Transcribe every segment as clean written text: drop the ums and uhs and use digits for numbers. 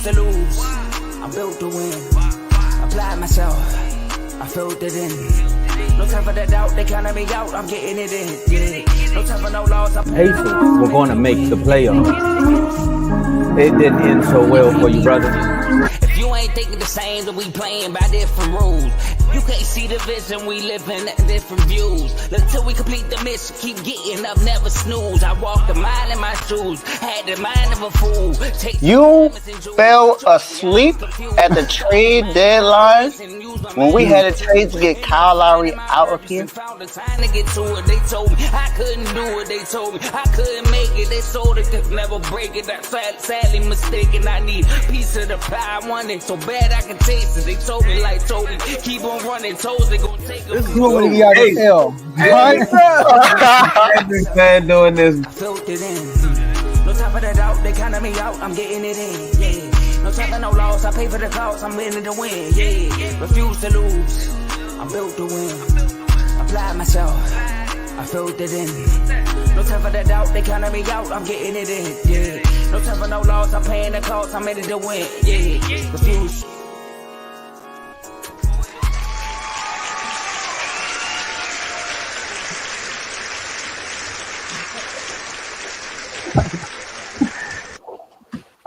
to lose. I'm built to win. Apply myself. I filled it in. No time for the doubt. They counted me out. I'm getting it in. Yeah. No time for no loss. Pacers were going to make the playoffs. It didn't end so well for you, brother. If you ain't thinking the same, then we playing by different rules. You can't see the vision, we living at different views. Until we complete the mission, keep getting up, never snooze. I walked a mile in my shoes, had the mind of a fool. You fell asleep at the trade deadline when we had a trade to get Kyle Lowry out of here. They told me I couldn't do it. They told me I couldn't make it. They sold it, could never break it. That's sadly mistaken. I need a piece of the pie. I want it so bad I can taste it. They told me keep on running toes. They gonna take this is what we got to tell. I've been doing this. Filled it in. No time for the doubt. They counted me out. I'm getting it in. Yeah. No time for no loss. I pay for the cost. I'm winning to win. Yeah. Refuse to lose. I'm built to win. Apply myself. I filled it in. No time for the doubt. They counted me out. I'm getting it in. Yeah. No time for no loss. I'm paying the cost. I'm in it to win. Yeah. Refuse.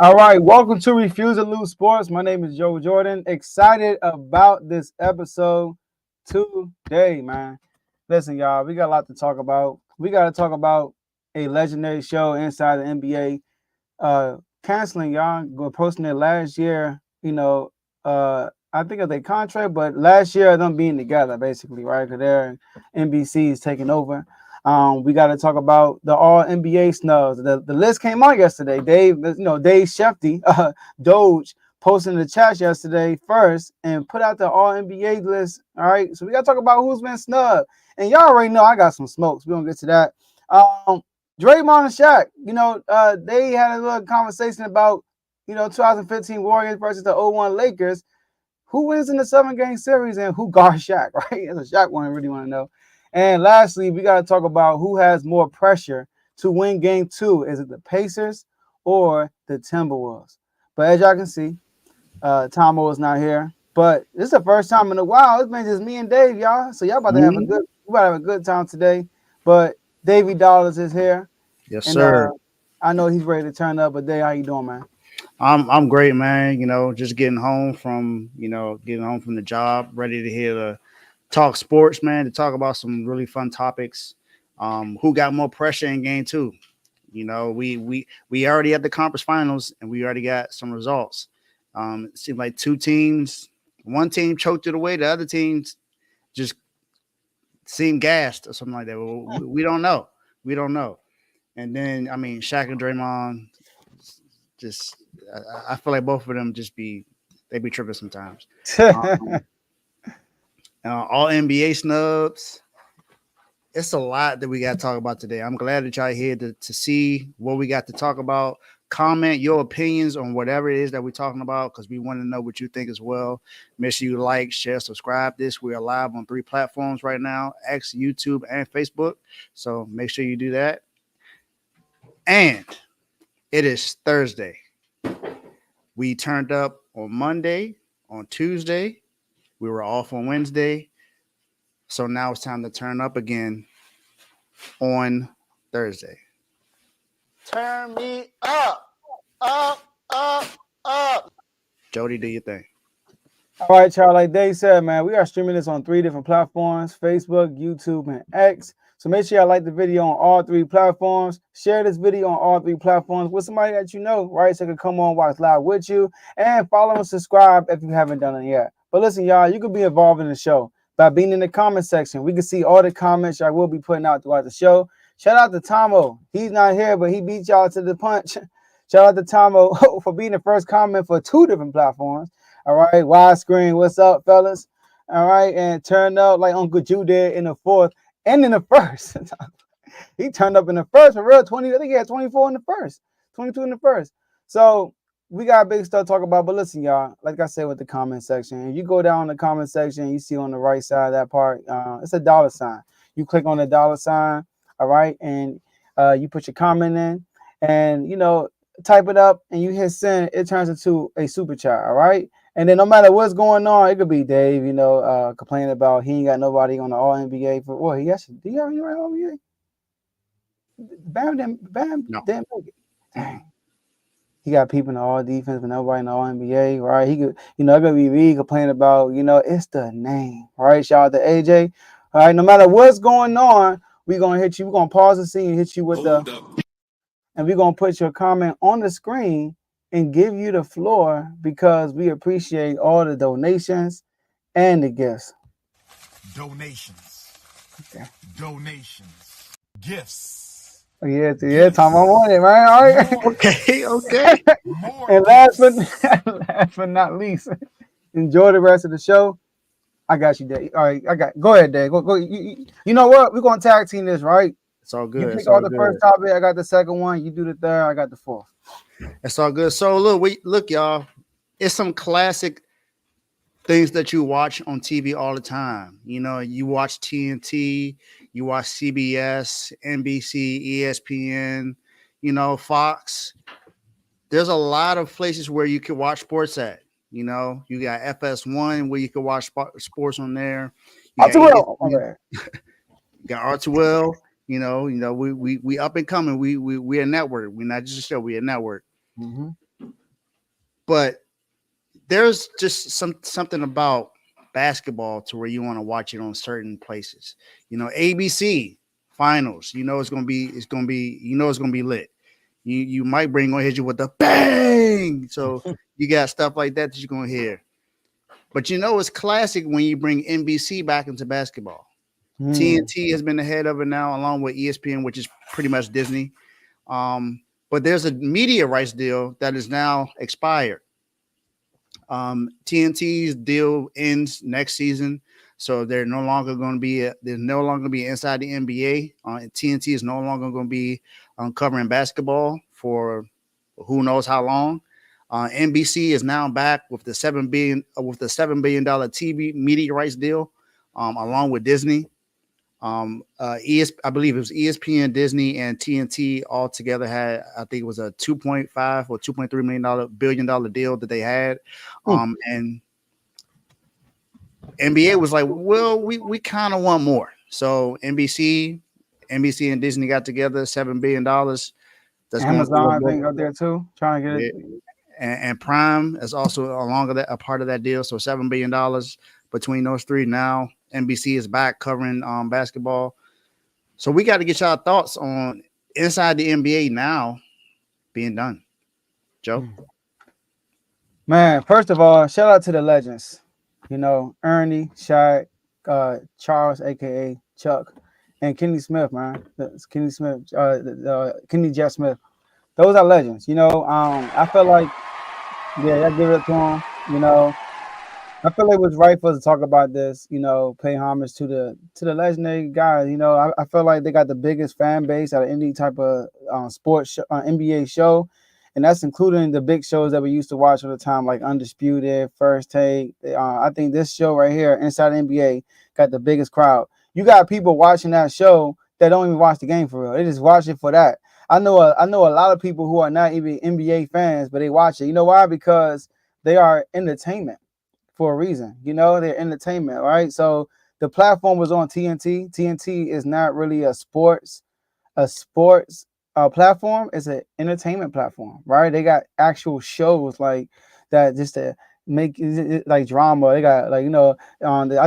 All right, welcome to Refuse to Lose Sports. My name is Joe Jordan. Excited about this episode today, man. Listen, y'all, we got a lot to talk about. We got to talk about a legendary show inside the NBA canceling, y'all. We're posting it last year, I think of their contract, but last year them being together, basically, right? Because their NBC is taking over. We got to talk about the All NBA snubs. The list came out yesterday. Dave Shefty, Doge, posted in the chat yesterday first and put out the All NBA list. All right, so we got to talk about who's been snubbed. And y'all already know I got some smokes. We're gonna get to that. Draymond and Shaq, they had a little conversation about 2015 Warriors versus the 01 Lakers. Who wins in the 7-game series and who guards Shaq? Right, that's a Shaq one. I really want to know. And lastly, we got to talk about who has more pressure to win game 2. Is it the Pacers or the Timberwolves? But as y'all can see, Tomo is not here. But this is the first time in a while. It's been just me and Dave, y'all. So y'all about to have a good time today. But Davey Dollars is here. Yes, and, sir. I know he's ready to turn up. But Dave, how you doing, man? I'm great, man. Just getting home from the job, ready to hear the talk sports, man, to talk about some really fun topics. Who got more pressure in game 2? We already at the conference finals and we already got some results. It seemed like one team choked it away, the other teams just seemed gassed or something like that. We don't know. And then Shaq and Draymond, just I feel like both of them they be tripping sometimes. All NBA snubs. It's a lot that we got to talk about today. I'm glad that y'all here to see what we got to talk about. Comment your opinions on whatever it is that we're talking about because we want to know what you think as well. Make sure you like, share, subscribe this. We are live on 3 platforms right now, X, YouTube, and Facebook. So make sure you do that. And it is Thursday. We turned up on Monday, on Tuesday. We were off on Wednesday. So now it's time to turn up again on Thursday. Turn me up. Jody, do your thing. All right, y'all. Like Dave said, man, we are streaming this on 3 different platforms, Facebook, YouTube, and X. So make sure y'all like the video on all 3 platforms. Share this video on all 3 platforms with somebody that you know, right? So they can come on, watch live with you. And follow and subscribe if you haven't done it yet. But listen, y'all, you can be involved in the show by being in the comment section. We can see all the comments y'all will be putting out throughout the show. Shout out to Tomo. He's not here, but he beat y'all to the punch. Shout out to Tomo for being the first comment for 2 different platforms. All right, widescreen, what's up, fellas? All right, and turned up like Uncle Jew did in the 4th and in the 1st. He turned up in the 1st for real. 20, I think he had 24 in the 1st, 22 in the 1st. So we got big stuff to talk about. But listen, y'all, like I said with the comment section, if you go down the comment section, you see on the right side of that part, it's a $sign. You click on the $sign, all right, and you put your comment in. And, type it up and you hit send, it turns into a super chat. All right. And then no matter what's going on, it could be Dave, complaining about he ain't got nobody on the All NBA for what he actually. Do you have anybody on NBA? Bam No. didn't make it. Dang. He got people in the All Defense, but nobody in the All NBA, right? He could, it could be me complaining about, it's the name, right? Shout out to AJ. All right, no matter what's going on, we're gonna hit you. We're gonna pause the scene and hit you with and we're gonna put your comment on the screen and give you the floor because we appreciate all the donations and the gifts. Donations. Okay. Donations. Gifts. Yeah, Tom, I'm on it, man. All right. Okay. And last but not least, enjoy the rest of the show. I got you, Dave. All right, go ahead, Dave. Go. You know what? We're gonna tag team this, right? It's all good. You pick out the first topic. I got the second one. You do the third. I got the fourth. It's all good. So look, y'all. It's some classic things that you watch on TV all the time. You watch TNT, you watch CBS, NBC, ESPN, Fox. There's a lot of places where you can watch sports at. You got FS1 where you can watch sports on there. You got R2L. We up and coming. We a network. We're not just a show. We a network. Mm-hmm. But there's just something about basketball to where you want to watch it on certain places. ABC finals. It's gonna be lit. You might hit you with a bang. So you got stuff like that you're gonna hear. But it's classic when you bring NBC back into basketball. TNT has been ahead of it now, along with ESPN, which is pretty much Disney. But there's a media rights deal that is now expired. TNT's deal ends next season, so they're no longer going to be inside the NBA. TNT is no longer going to be covering basketball for who knows how long. NBC is now back with the $7 billion TV media rights deal, along with Disney. I believe it was ESPN, Disney, and TNT all together had, I think it was a $2.5 or $2.3 billion deal that they had. And NBA was like, well, we kind of want more. So NBC and Disney got together, $7 billion. That's Amazon, I think, up there too, trying to get it. And Prime is also a part of that deal. So $7 billion between those three. Now NBC is back covering basketball. So we got to get y'all thoughts on inside the NBA now being done. Joe? Man, first of all, shout out to the legends. Ernie, Shaq, Charles, a.k.a. Chuck, and Kenny Smith, man. Kenny Smith, Kenny Jeff Smith. Those are legends. I feel like, I give it to them. I feel like it was right for us to talk about this, pay homage to the legendary guys. I feel like they got the biggest fan base out of any type of sports NBA show. And that's including the big shows that we used to watch all the time, like Undisputed, First Take. I think this show right here, Inside NBA, got the biggest crowd. You got people watching that show that don't even watch the game for real. They just watch it for that. I know a lot of people who are not even NBA fans, but they watch it. You know why? Because they are entertainment for a reason. They're entertainment, right? So the platform was on TNT. TNT is not really a sports platform. It's an entertainment platform, right? They got actual shows like that just to make it like drama. They got I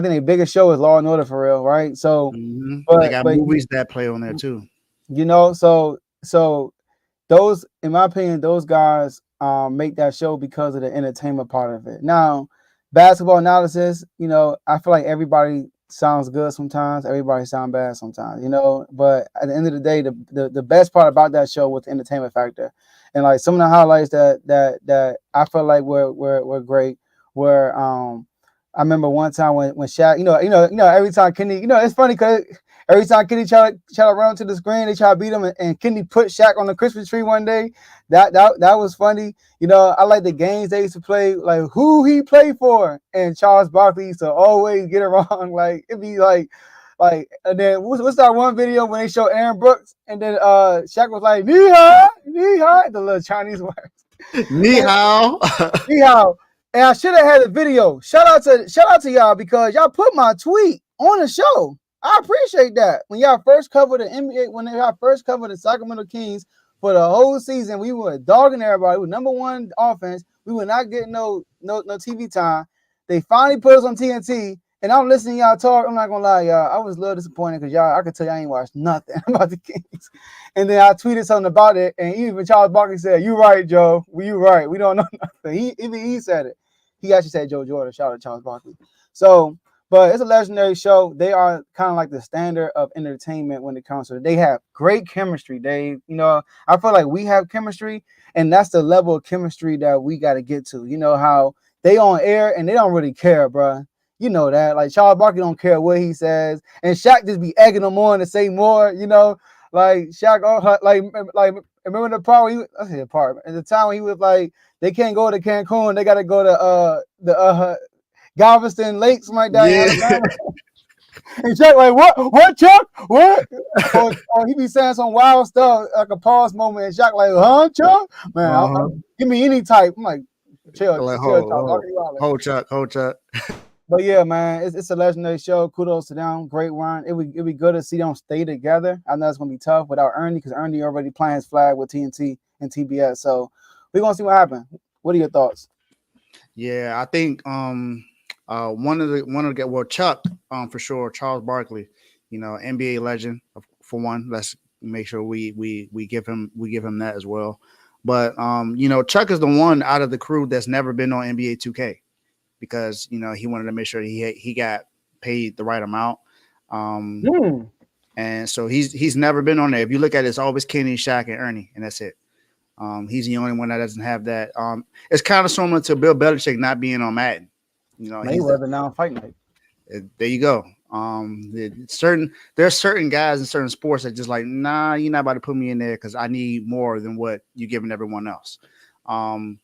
think the biggest show is Law and Order for real, right? So, they got movies that play on there too. So those, in my opinion, those guys make that show because of the entertainment part of it. Now, basketball analysis, I feel like everybody sounds good sometimes, everybody sounds bad sometimes, but at the end of the day, the best part about that show was the entertainment factor. And like some of the highlights that I felt like were great were I remember one time when Shaq, every time Kenny, it's funny because every time Kenny try to run to the screen, they try to beat him, and Kenny put Shaq on the Christmas tree one day. That was funny. I like the games they used to play, like who he played for, and Charles Barkley used to always get it wrong. Like it'd be like Like, and then what's that one video when they show Aaron Brooks and then Shaq was like, "Ni hao, ni hao," the little Chinese words. Ni hao. Ni hao. And I should have had a video. Shout out to y'all because y'all put my tweet on the show. I appreciate that. When y'all first covered the NBA, when y'all first covered the Sacramento Kings for the whole season, we were dogging everybody. We were #1 offense. We were not getting no TV time. They finally put us on TNT, and I'm listening to y'all talk. I'm not gonna lie, y'all. I was a little disappointed because y'all, I could tell y'all ain't watched nothing about the Kings. And then I tweeted something about it, and even Charles Barkley said, "You right, Joe. You right. We don't know nothing." He said it. He actually said Joe Jordan. Shout out to Charles Barkley. So, but it's a legendary show. They are kind of like the standard of entertainment when it comes to it. They have great chemistry, Dave. You know, I feel like we have chemistry, and that's the level of chemistry that we got to get to. You know how they on air and they don't really care, bro. You know that. Like Charles Barkley don't care what he says, and Shaq just be egging him on to say more. You know, like Shaq, like remember the part where I say the part at the time when he was like, they can't go to Cancun, they got to go to the Galveston Lakes, like that. Yeah. And Chuck like, what, Chuck? What? or he be saying some wild stuff, like a pause moment, and Chuck like, huh, Chuck? Man, give me any type. I'm like, chill, Like, hold Chuck. But yeah, man, it's a legendary show. Kudos to them. Great run. It'd be good to see them stay together. I know it's gonna be tough without Ernie because Ernie already playing his flag with TNT and TBS. So we're gonna see what happens. What are your thoughts? Yeah, I think Chuck for sure, Charles Barkley, you know, NBA legend for one. Let's make sure we give him that as well. But you know, Chuck is the one out of the crew that's never been on NBA 2K because you know he wanted to make sure he got paid the right amount. And so he's never been on there. If you look at it, it's always Kenny, Shaq, and Ernie, and that's it. He's the only one that doesn't have that. It's kind of similar to Bill Belichick not being on Madden. You know, Mayweather now on Fight Night. There you go. There's certain guys in certain sports that just like, nah, you're not about to put me in there because I need more than what you're giving everyone else. And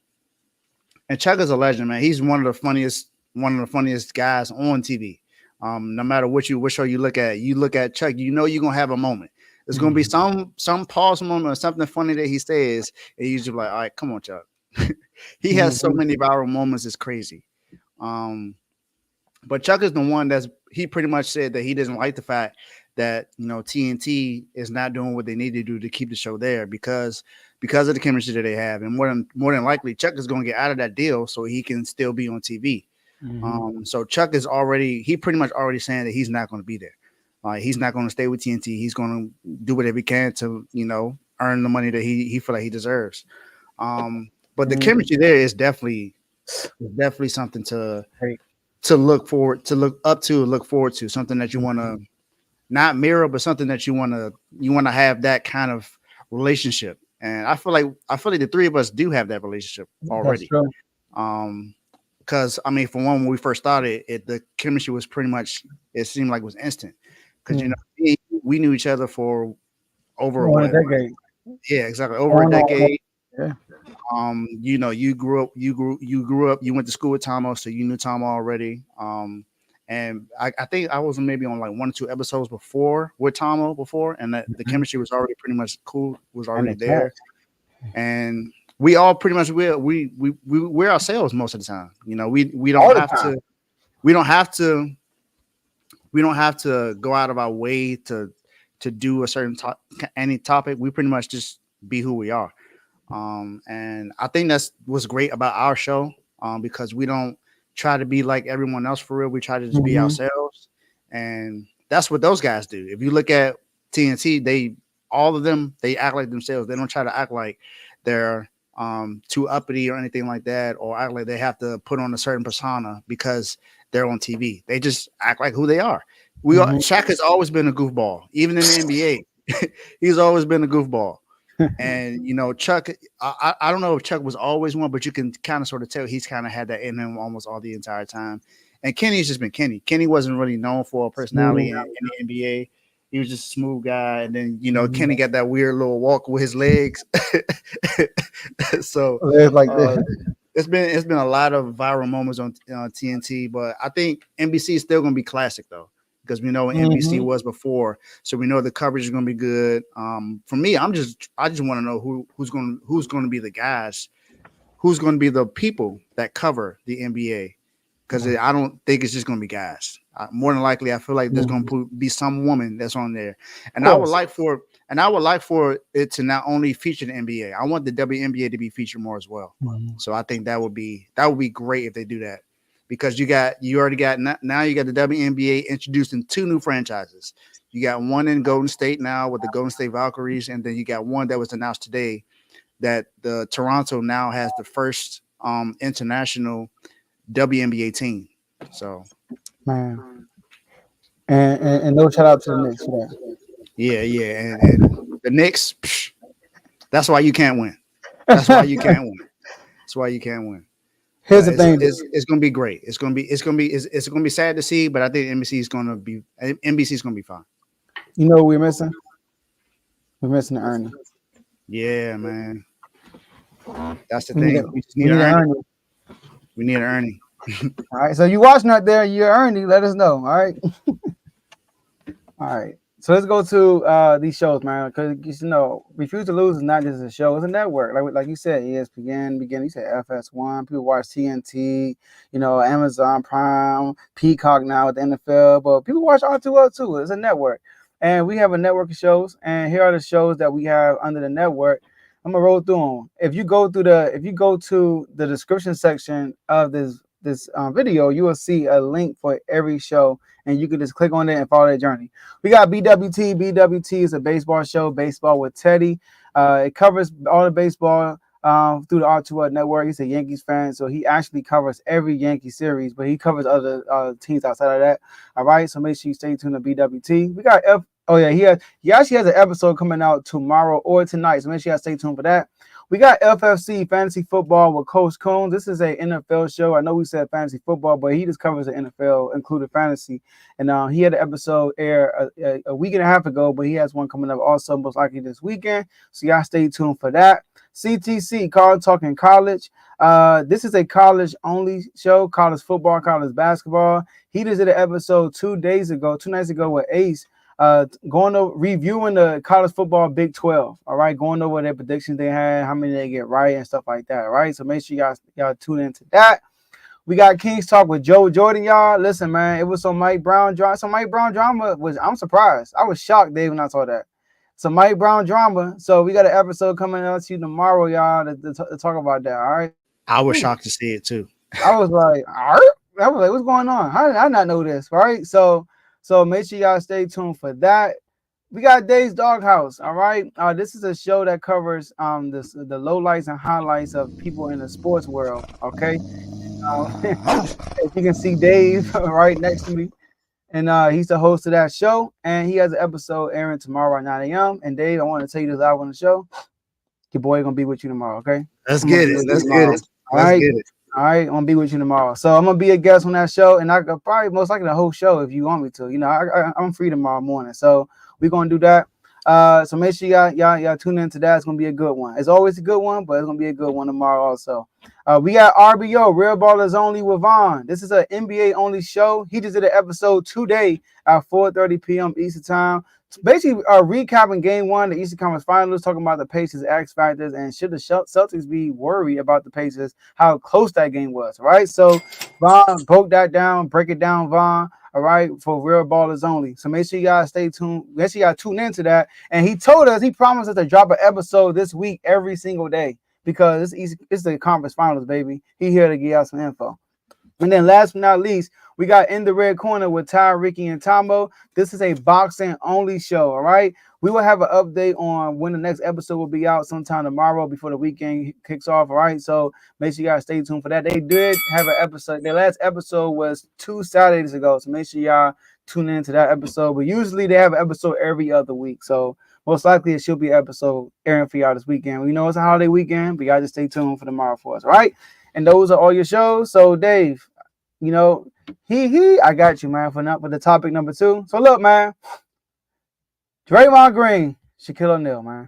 Chuck is a legend, man. He's one of the funniest guys on TV. No matter what show you look at Chuck, you know you're gonna have a moment. There's gonna be some pause moment or something funny that he says, and you're just like, all right, come on, Chuck. He has so many viral moments, it's crazy. But Chuck is the one he pretty much said that he doesn't like the fact that, you know, TNT is not doing what they need to do to keep the show there because of the chemistry that they have. And more than likely, Chuck is going to get out of that deal so he can still be on TV. So Chuck is pretty much already saying that he's not going to be there. He's not going to stay with TNT. He's going to do whatever he can to, you know, earn the money that he feel like he deserves. But the chemistry there is definitely something to look forward to, something that you want to not mirror, but something that you want to have that kind of relationship. And I feel like the three of us do have that relationship already. Because I mean, for one, when we first started, the chemistry was pretty much, it seemed like it was instant. Because you know, we knew each other for over a decade. Yeah, exactly, over a decade. Yeah. You know, you grew up, you went to school with Tomo, so you knew Tomo already. And I think I was maybe on like 1 or 2 episodes before with Tomo before, and the chemistry was already pretty much cool, was already there. And we all pretty much we're ourselves most of the time. You know, we don't have to go out of our way to do a certain any topic. We pretty much just be who we are. And I think that's what's great about our show, because we don't try to be like everyone else for real. We try to just be ourselves, and that's what those guys do. If you look at TNT, all of them act like themselves. They don't try to act like they're too uppity or anything like that, or act like they have to put on a certain persona because they're on TV. They just act like who they are. Shaq has always been a goofball, even in the NBA. He's always been a goofball. And you know, Chuck, I don't know if Chuck was always one, but you can kind of sort of tell he's kind of had that in him almost all the entire time. And Kenny's just been Kenny. Kenny wasn't really known for a personality in the NBA. He was just a smooth guy. And then, you know, Kenny got that weird little walk with his legs. So like it's been a lot of viral moments on TNT, but I think NBC is still going to be classic though, because we know what NBC was before, so we know the coverage is going to be good. For me, I just want to know who's going to be the guys, who's going to be the people that cover the NBA, because I don't think it's just going to be guys. More than likely, I feel like there's going to be some woman that's on there, and I would like for it to not only feature the NBA. I want the WNBA to be featured more as well. So I think that would be great if they do that, because you already got the WNBA introducing 2 new franchises. You got one in Golden State now with the Golden State Valkyries, and then you got one that was announced today that the Toronto now has the first international WNBA team. So, man, and no shout out to the Knicks for that. Yeah, and the Knicks, that's why you can't win. That's why you can't win. That's why you can't win. Here's the thing: it's going to be great. It's going to be sad to see, but I think NBC is going to be fine. You know what we're missing? We're missing the Ernie. Yeah, man. That's the thing. We just need an Ernie. We need an Ernie. All right. So you watching out there, you're Ernie. Let us know. All right. All right. So let's go to these shows, man. Because Refuse to Lose is not just a show; it's a network. Like you said, ESPN, you said FS1. People watch TNT. Amazon Prime, Peacock now with the NFL. But people watch R2L too. It's a network, and we have a network of shows. And here are the shows that we have under the network. I'm gonna roll through them. If you go to the description section of this video, you will see a link for every show, and you can just click on it and follow that journey. We got BWT. BWT is a baseball show, Baseball with Teddy. It covers all the baseball through the R2L network. He's a Yankees fan, so he actually covers every Yankee series, but he covers other teams outside of that. All right, so make sure you stay tuned to BWT. We got he actually has an episode coming out tomorrow or tonight, so make sure you stay tuned for that. We got FFC Fantasy Football with Coach Coombs. This is a NFL show. I know we said fantasy football, but he just covers the NFL, including fantasy. And he had an episode air a week and a half ago, but he has one coming up also most likely this weekend. So y'all stay tuned for that. CTC, Carl Talking College. This is a college-only show, college football, college basketball. He just did an episode 2 nights ago with Ace. Reviewing the college football Big 12, all right, going over their predictions they had, how many they get right and stuff like that, all right, so make sure y'all tune into that. We got Kings Talk with Joe Jordan, y'all. Listen, man, it was some Mike Brown drama. I'm surprised. I was shocked, Dave, when I saw that. Some Mike Brown drama. So we got an episode coming out to you tomorrow, y'all, to talk about that, all right? I was shocked to see it, too. I was like, what's going on? How did I not know this, all right? So make sure y'all stay tuned for that. We got Dave's Doghouse, all right? This is a show that covers the lowlights and highlights of people in the sports world, okay? If you can see Dave right next to me, and he's the host of that show, and he has an episode airing tomorrow at 9 a.m. And Dave, I want to tell you this live on the show. Your boy gonna be with you tomorrow, okay? Let's get it. All right. All right, I'm gonna be with you tomorrow. So I'm gonna be a guest on that show, and I could probably most likely the whole show if you want me to. I'm free tomorrow morning, so we're gonna do that. So make sure y'all tune into that. It's gonna be a good one. It's always a good one, but it's gonna be a good one tomorrow also. We got RBO, Real Ballers Only with Vaughn. This is an NBA only show. He just did an episode today at 4:30 p.m. Eastern time. Basically, recapping Game 1, the Eastern Conference Finals, talking about the Pacers' X factors, and should the Celtics be worried about the Pacers, how close that game was, right? So Vaughn break it down, Vaughn, all right, for Real Ballers Only. So make sure you guys stay tuned. Make sure y'all tune into that. And he promised us to drop an episode this week every single day because it's the Conference Finals, baby. He here to give y'all some info. And then last but not least, we got In the Red Corner with Ty, Ricky, and Tomo. This is a boxing only show, all right? We will have an update on when the next episode will be out sometime tomorrow before the weekend kicks off, all right? So make sure you guys stay tuned for that. They did have an episode. Their last episode was 2 Saturdays ago, so make sure y'all tune into that episode. But usually they have an episode every other week, so most likely it should be an episode airing for y'all this weekend. We know it's a holiday weekend, but y'all just stay tuned for tomorrow for us, all right? And those are all your shows. So Dave, I got you, man, for the topic number 2. So look, man, Draymond Green, Shaquille O'Neal, man.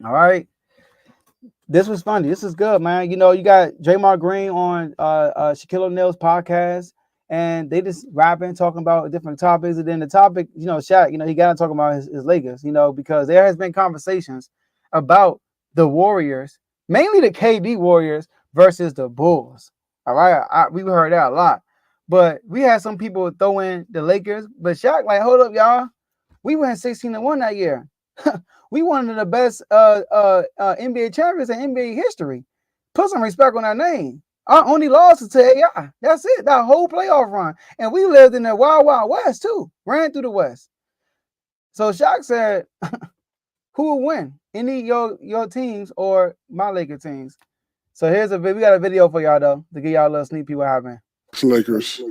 All right. This was funny. This is good, man. You got Draymond Green on Shaquille O'Neal's podcast, and they just rapping, talking about different topics. And then the topic, Shaq, he got to talk about his Lakers, because there has been conversations about the Warriors, mainly the KD Warriors versus the Bulls. All right, we heard that a lot, but we had some people throw in the Lakers. But Shaq, like, hold up, y'all, we went 16-1 that year. We one of the best NBA champions in NBA history. Put some respect on our name. Our only loss is to AI. That's it. That whole playoff run. And we lived in the wild, wild west too. Ran through the west. So Shaq said, who will win? Any your teams or my Laker teams? So we got a video for y'all though, to give y'all a little sneak peek what happened. Lakers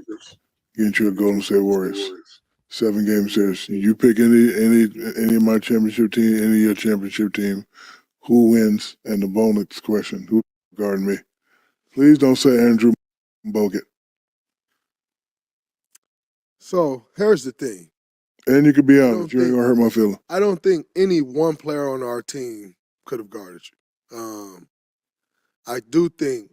against your Golden State Warriors. 7-game series. You pick any of my championship team, any of your championship team, who wins? And the bonus question: who guarding me? Please don't say Andrew Bogut. So here's the thing. And you can be honest. You ain't gonna hurt my feelings. I don't think any one player on our team could have guarded you. I do think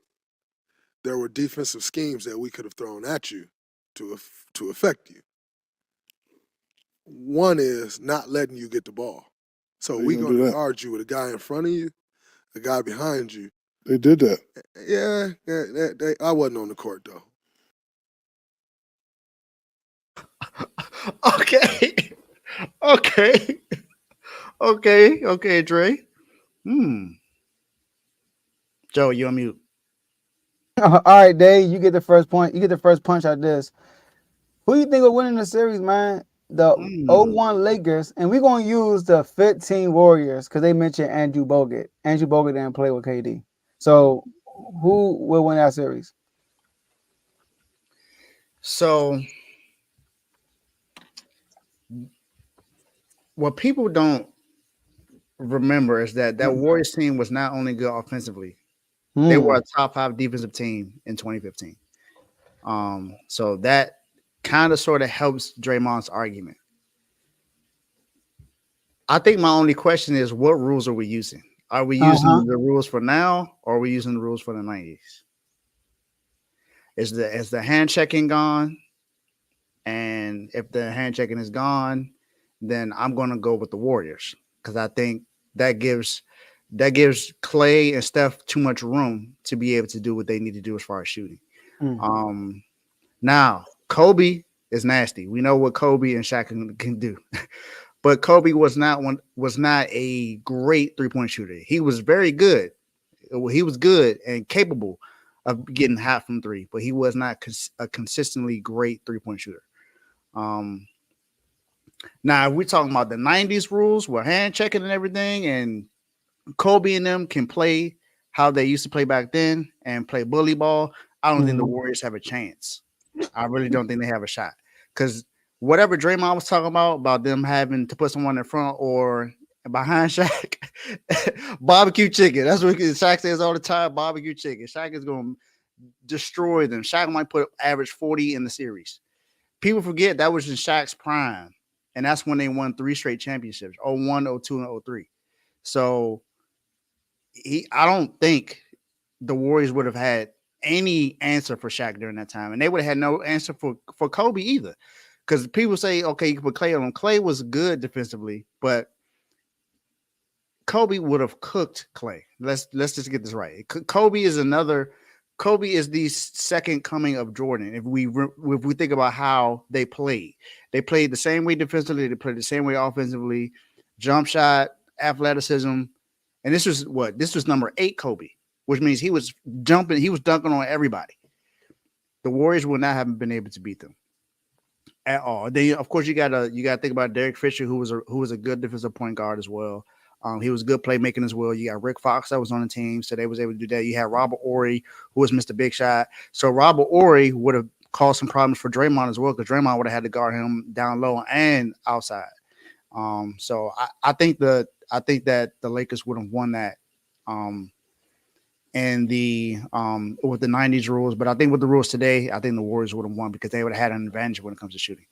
there were defensive schemes that we could have thrown at you to affect you. One is not letting you get the ball. So we're going to guard you with a guy in front of you, a guy behind you. They did that. Yeah, I wasn't on the court, though. Okay, Dre. Joe, you on mute. All right, Dave, you get the first point. You get the first punch at this. Who you think will win in the series, man? The 0-1 Lakers, and we're going to use the 15 Warriors because they mentioned Andrew Bogut. Andrew Bogut didn't play with KD. So who will win that series? So what people don't remember is that Warriors team was not only good offensively, they were a top 5 defensive team in 2015. So that kind of sort of helps Draymond's argument. I think my only question is, what rules are we using? Are we using the rules for now, or are we using the rules for the 90s? Is the hand checking gone? And if the hand checking is gone, then I'm going to go with the Warriors because I think that gives Clay and Steph too much room to be able to do what they need to do as far as shooting. Now, Kobe is nasty. We know what Kobe and Shaq can do. But Kobe was not a great 3-point shooter. He was very good. He was good and capable of getting hot from 3, but he was not a consistently great 3-point shooter. Now, if we're talking about the 90s rules with hand checking and everything, and Kobe and them can play how they used to play back then and play bully ball, I don't think the Warriors have a chance. I really don't think they have a shot. Because whatever Draymond was talking about them having to put someone in front or behind Shaq, barbecue chicken. That's what Shaq says all the time, barbecue chicken. Shaq is going to destroy them. Shaq might put average 40 in the series. People forget that was in Shaq's prime. And that's when they won 3 straight championships, 01, 02, and 03. So I don't think the Warriors would have had any answer for Shaq during that time. And they would have had no answer for Kobe either. Because people say, okay, you can put Clay on. Clay was good defensively, but Kobe would have cooked Clay. Let's just get this right. Kobe is the second coming of Jordan. If we think about how they played the same way defensively, they played the same way offensively, jump shot, athleticism, and this was number 8 Kobe, which means he was dunking on everybody. The Warriors would not have been able to beat them at all. Then of course you gotta think about Derek Fisher, who was a good defensive point guard as well. He was good playmaking as well. You got Rick Fox that was on the team, so they was able to do that. You had Robert Horry, who was Mr. Big Shot. So Robert Horry would have caused some problems for Draymond as well, because Draymond would have had to guard him down low and outside. So I think that the Lakers would have won that and with the 90s rules. But I think with the rules today, I think the Warriors would have won because they would have had an advantage when it comes to shooting.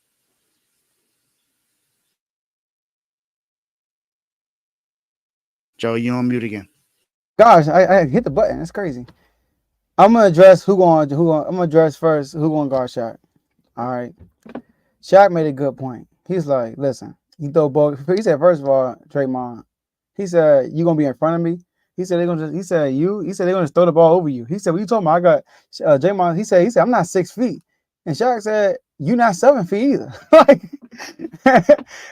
Joe, you on mute again. Gosh, I hit the button. That's crazy. I'm gonna address I'm gonna address first who gonna guard Shaq. All right. Shaq made a good point. He's like, listen, he said, first of all, Draymond, he said, you gonna be in front of me? He said they're gonna just, he said they're gonna just throw the ball over you. He said, what you talking about? I got Draymond, he said, I'm not 6 feet. And Shaq said, you not 7 feet either. Like,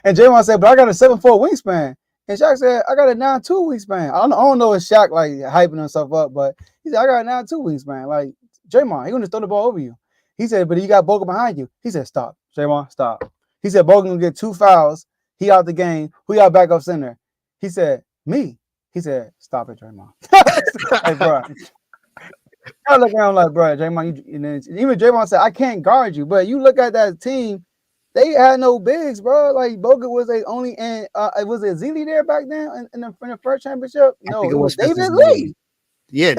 and Draymond said, but I got a 7'4" wingspan. And Shaq said, I got a 9'2" wingspan. I don't know if Shaq like hyping himself up, but he said, I got a 9'2" wingspan. Like, Draymond, he gonna just throw the ball over you. He said, but you got Bogut behind you. He said, stop, Draymond, stop. He said, Bogut gonna get 2 fouls. He out the game. Who y'all back up center? He said, me. He said, stop it, Draymond. Like, bro. I look around like, bro, Draymond, even Draymond said, I can't guard you. But you look at that team, they had no bigs, bro. Like, Bogut was a only, and was it Zealy there back then in the first championship? No, it was David Lee. Yeah,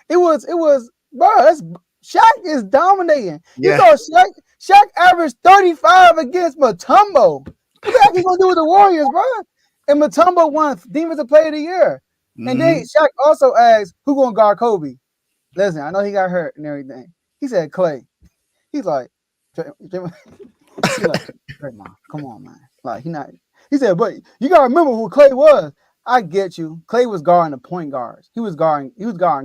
it was, bro, Shaq is dominating. Yeah. You saw Shaq averaged 35 against Mutombo. What the heck he gonna do with the Warriors, bro? And Mutombo won Defensive Player of the Year. And then Shaq also asked, who gonna guard Kobe? Listen, I know he got hurt and everything. He said Clay. He's like, Draymond, come on, man. Like, he said, but you gotta remember who Clay was. I get you. Clay was guarding the point guards. He was guarding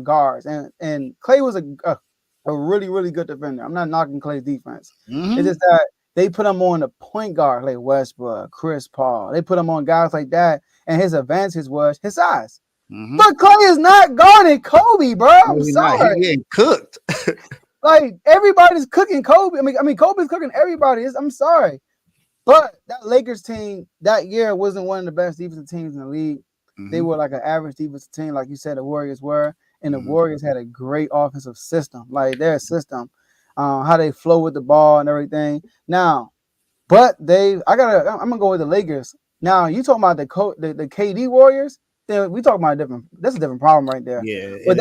guards. And Clay was a really, really good defender. I'm not knocking Clay's defense. It's just that they put him on the point guard like Westbrook, Chris Paul. They put him on guys like that, and his advantage was his size. But Clay is not guarding Kobe, bro. I'm sorry. He getting cooked. Like, everybody's cooking Kobe. I mean, Kobe's cooking everybody. I'm sorry. But that Lakers team that year wasn't one of the best defensive teams in the league. They were like an average defensive team, like you said, the Warriors were. And the Warriors had a great offensive system, like their system, how they flow with the ball and everything. Now, but I'm gonna go with the Lakers. Now, you talking about the KD Warriors? Then we talking about that's a different problem right there. Yeah, but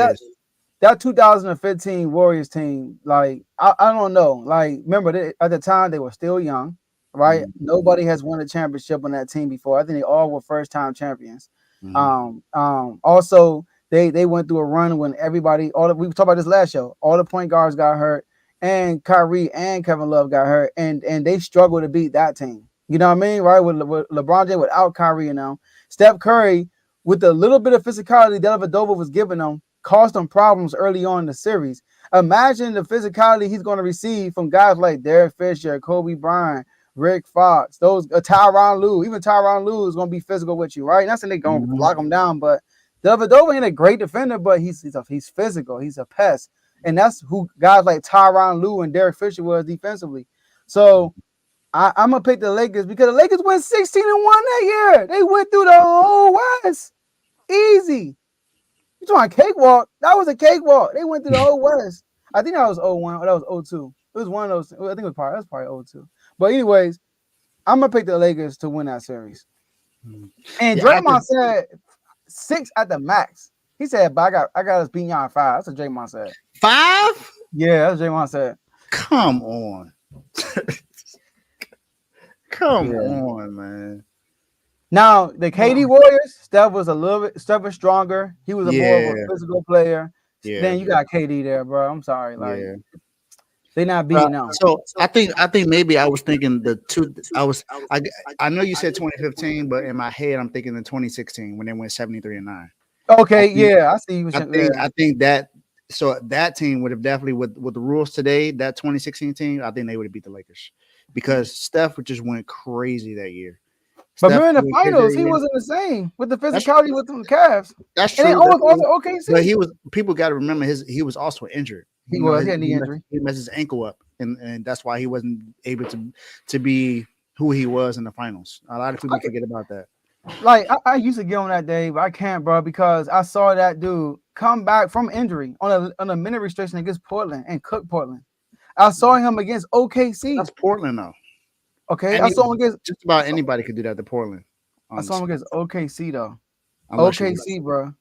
that 2015 Warriors team, like I don't know, like remember at the time they were still young, right? Nobody has won a championship on that team before. I think they all were first-time champions. Also. They went through a run when we talked about this last show. All the point guards got hurt, and Kyrie and Kevin Love got hurt, and they struggled to beat that team. You know what I mean, right? With LeBron James without Kyrie and them, Steph Curry with the little bit of physicality Dellavedova was giving them caused them problems early on in the series. Imagine the physicality he's going to receive from guys like Derek Fisher, Kobe Bryant, Rick Fox, those Tyronn Lue. Even Tyronn Lue is going to be physical with you, right? Not saying they're going to lock him down, but Dellavedova ain't a great defender, but he's physical. He's a pest. And that's who guys like Tyronn Lue and Derek Fisher was defensively. So I'm going to pick the Lakers because the Lakers went 16-1 that year. They went through the whole West. Easy. You talking cakewalk? That was a cakewalk. They went through the whole West. I think that was 0-1 or that was 0-2. It was one of those. I think it was probably 0-2. But anyways, I'm going to pick the Lakers to win that series. And Draymond said 6 at the max. He said, but I got us beating y'all 5. That's what Draymond said. 5? Yeah, that's what Draymond said. Come on. Come on, man. Now, the KD Warriors, Steph was stronger. He was more of a physical player. Yeah. Then you got KD there, bro. I'm sorry. Like they not beating them. So I think maybe I was thinking I know you said 2015, but in my head I'm thinking the 2016 when they went 73-9. Okay, I see you. I think that that team would have definitely with the rules today, that 2016 team, I think they would have beat the Lakers because Steph just went crazy that year. But during the finals, he wasn't the same with the physicality with the Cavs. That's true. And also OKC. But people got to remember he was also injured. He had knee injury. He messed his ankle up, and that's why he wasn't able to be who he was in the finals. A lot of people forget about that. Like I used to get on that day, but I can't, bro, because I saw that dude come back from injury on a minute restriction against Portland and cook Portland. I saw him against OKC. That's Portland, though. Okay, I saw him against just about anybody could do that to Portland. Honestly. I saw him against OKC though. OKC, bro.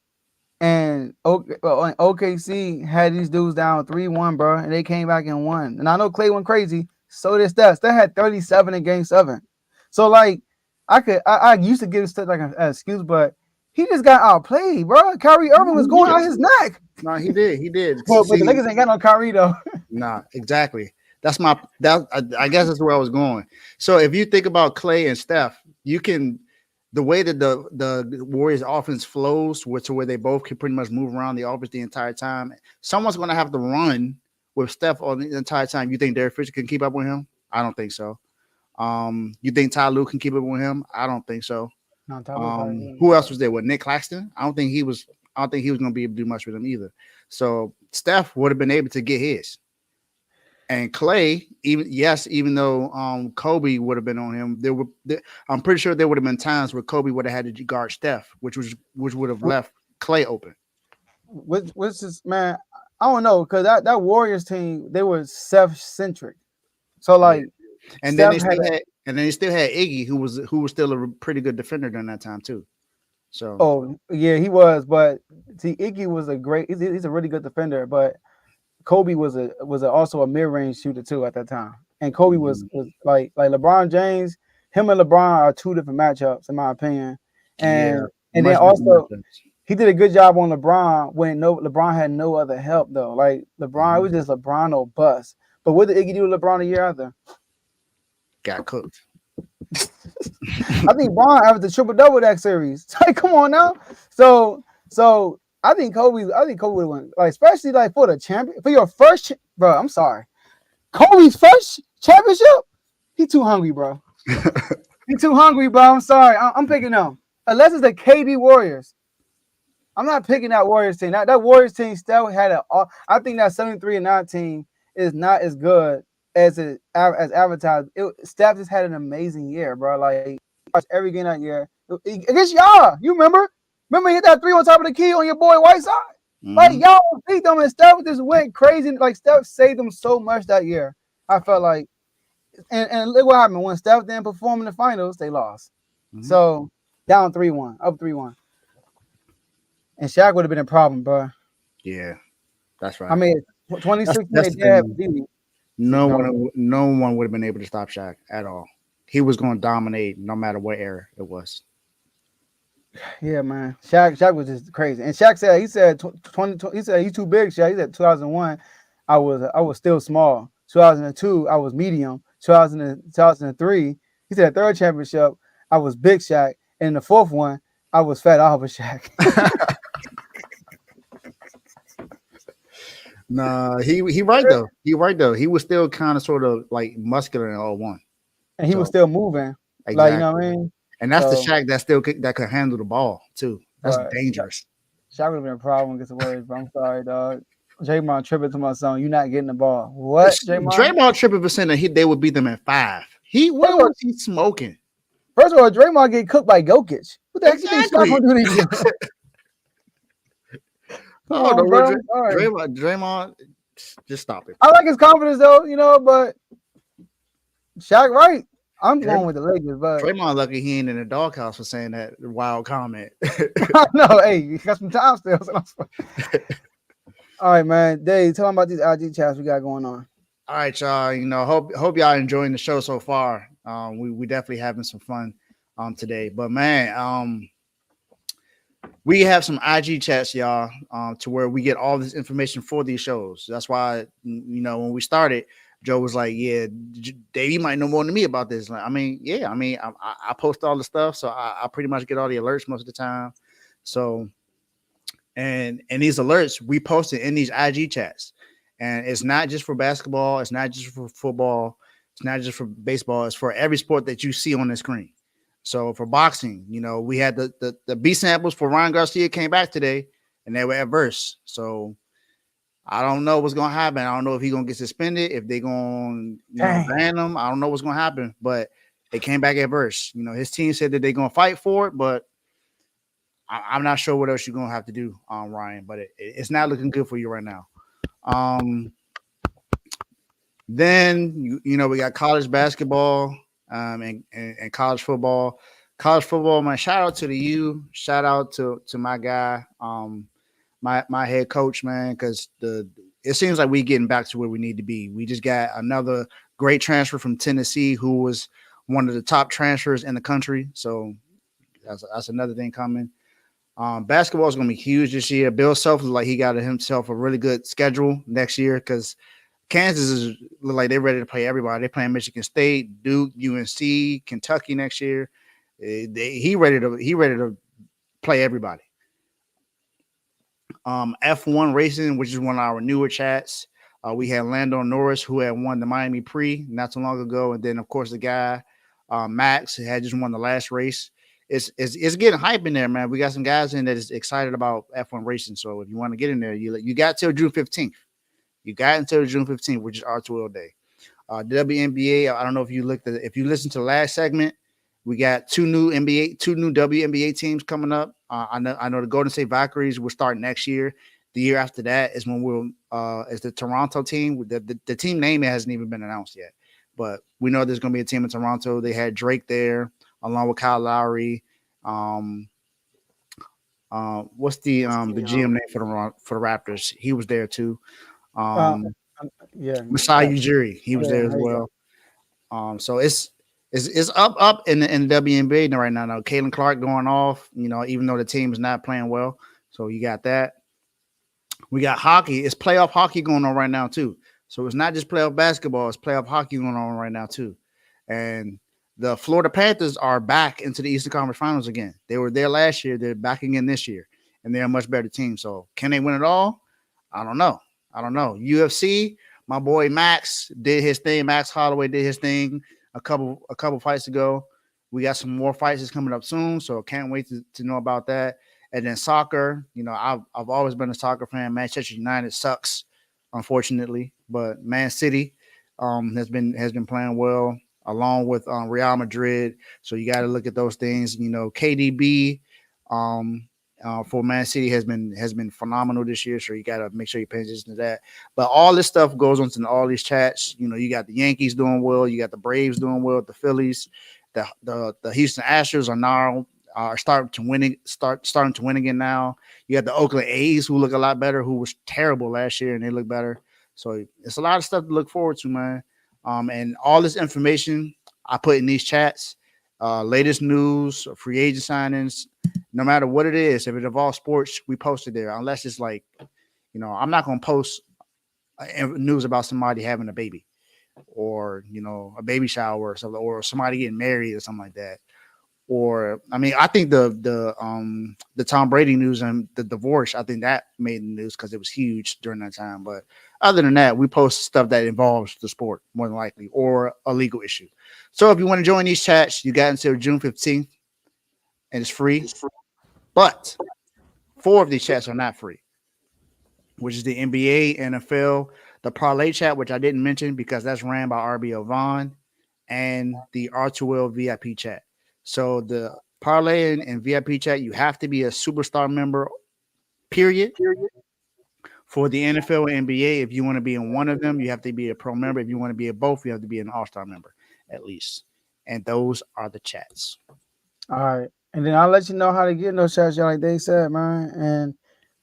And OKC had these dudes down 3-1, bro, and they came back and won. And I know Clay went crazy. So did Steph. They had 37 in Game 7. So like, I used to give stuff like an excuse, but he just got outplayed, bro. Kyrie Irving was going out his neck. No, he did. But the Lakers ain't got no Kyrie though. Nah, exactly. I guess that's where I was going. So if you think about Clay and Steph, you can the way that the Warriors offense flows, to where they both can pretty much move around the offense the entire time. Someone's going to have to run with Steph on the entire time. You think Derek Fisher can keep up with him? I don't think so. You think Ty Lue can keep up with him? I don't think so. No, probably Who else was there? What, Nick Claxton? I don't think he was going to be able to do much with him either. So Steph would have been able to get his. And Clay, even though Kobe would have been on him, I'm pretty sure there would have been times where Kobe would have had to guard Steph, which would have left Clay open. Which is, man, I don't know, because that Warriors team, they were self-centric. So like, and then they still had Iggy, who was still a pretty good defender during that time too. So oh yeah, he was, but see, Iggy was he's a really good defender, but Kobe was also a mid-range shooter too at that time. And Kobe was like LeBron James, him and LeBron are two different matchups in my opinion. And then also he did a good job on LeBron when LeBron had no other help though. Like LeBron, it was just LeBron or bust. But what did Iggy do with LeBron a year after? Got cooked. I think Bron averaged a triple-double that series. Like, come on now. So I think Kobe would have won, like, especially like for the champion, for your first, bro. I'm sorry, Kobe's first championship. He too hungry, bro. He too hungry, bro. I'm sorry. I'm picking them. Unless it's the KD Warriors. I'm not picking that Warriors team. That Warriors team still had I think that 73-9 team is not as good as advertised. Steph just had an amazing year, bro. Like, watched every game that year against y'all. You remember? Remember he hit that 3 on top of the key on your boy Whiteside? Like, y'all beat them, and Steph just went crazy. Like, Steph saved them so much that year. I felt like, and look what happened. When Steph didn't perform in the finals, they lost. So, down 3-1, up 3-1. And Shaq would have been a problem, bro. Yeah, that's right. I mean, 2016, no one would have been able to stop Shaq at all. He was going to dominate no matter what era it was. Yeah, man. Shaq was just crazy. And Shaq said, he said 20, he said he's too big, Shaq. He said 2001, I was still small. 2002, I was medium. 2003, he said third championship, I was big Shaq. And the fourth one, I was fat off of Shaq. Nah, he right though. He right though. He was still kind of sort of like muscular in 01. And he was still moving. Exactly. Like, you know what I mean? And that's the Shaq that could handle the ball too. That's dangerous. Shaq would have been a problem against the Warriors, but I'm sorry, dog. Draymond tripping to my son. You're not getting the ball. What? Draymond tripping for saying that they would beat them at 5. What was he smoking? First of all, Draymond get cooked by Jokic. What the heck you think Shaq gonna do to you? Draymond, just stop it. I like his confidence though, you know, but Shaq right. I'm going with the Lakers, but Draymond lucky he ain't in the doghouse for saying that wild comment. No, hey, you got some time still. All right, man. Dave, tell them about these IG chats we got going on. All right, y'all. You know, hope y'all enjoying the show so far. We definitely having some fun today. But man, we have some IG chats, y'all, to where we get all this information for these shows. That's why, you know, when we started, Joe was like, "Yeah, Dave, you might know more than me about this." Like, I post all the stuff, so I pretty much get all the alerts most of the time. So, and these alerts we post it in these IG chats, and it's not just for basketball, it's not just for football, it's not just for baseball, it's for every sport that you see on the screen. So for boxing, you know, we had the B samples for Ryan Garcia came back today, and they were adverse. So I don't know what's gonna happen. I don't know if he's gonna get suspended, if they're gonna ban him. I don't know what's gonna happen, but they came back adverse. You know, his team said that they're gonna fight for it, but I'm not sure what else you're gonna have to do, Ryan. But it's not looking good for you right now. Then you know we got college basketball and college football. College football, man. Shout out to the U. Shout out to my guy. My head coach, man, because it seems like we're getting back to where we need to be. We just got another great transfer from Tennessee, who was one of the top transfers in the country. So that's another thing coming. Basketball is going to be huge this year. Bill Self looks like he got himself a really good schedule next year because Kansas look like they're ready to play everybody. They're playing Michigan State, Duke, UNC, Kentucky next year. He ready to play everybody. F1 Racing, which is one of our newer chats. We had Lando Norris, who had won the Miami Prix not too long ago, and then of course the guy Max had just won the last race. It's getting hype in there, man. We got some guys in that is excited about F1 racing. So if you want to get in there, you got till June 15th. You got until June 15th, which is R2L Day. WNBA, I don't know if you listened to the last segment, we got two new WNBA teams coming up. I know the Golden State Valkyries will start next year. The year after that is when is the Toronto team. The team name hasn't even been announced yet, but we know there's going to be a team in Toronto. They had Drake there along with Kyle Lowry. What's the GM name for the Raptors? He was there too. Masai Ujiri, he was there as well. So it's up in the WNBA right now. Caitlin Clark going off, even though the team is not playing well. So you got that. We got hockey. It's playoff hockey going on right now too. So it's not just playoff basketball. It's playoff hockey going on right now too. And the Florida Panthers are back into the Eastern Conference Finals again. They were there last year. They're back again this year. And they're a much better team. So can they win it all? I don't know. UFC, my boy Max did his thing. Max Holloway did his thing a couple fights ago. We got some more fights that's coming up soon, so can't wait to know about that. And then soccer, I've always been a soccer fan. Manchester United sucks, unfortunately, but Man City has been playing well along with Real Madrid. So you got to look at those things. KDB for Man City has been phenomenal this year, so you got to make sure you pay attention to that. But all this stuff goes on to all these chats. You got the Yankees doing well, you got the Braves doing well, the Phillies, the Houston Astros are starting to win again now. You got the Oakland A's who look a lot better, who was terrible last year, and they look better. So it's a lot of stuff to look forward to, man. And all this information I put in these chats, latest news, free agent signings. No matter what it is, if it involves sports, we post it there. Unless it's like, I'm not going to post news about somebody having a baby or, a baby shower or something, or somebody getting married or something like that. Or, I think the Tom Brady news and the divorce, I think that made the news because it was huge during that time. But other than that, we post stuff that involves the sport more than likely or a legal issue. So if you want to join these chats, you got until June 15th and it's free. But 4 of these chats are not free, which is the NBA, NFL, the Parlay chat, which I didn't mention because that's ran by RBO Vaughn, and the R2L VIP chat. So the Parlay and VIP chat, you have to be a superstar member, period. For the NFL and NBA, if you want to be in one of them, you have to be a pro member. If you want to be in both, you have to be an all-star member at least. And those are the chats. All right. And then I'll let you know how to get in those chats, like they said, man. And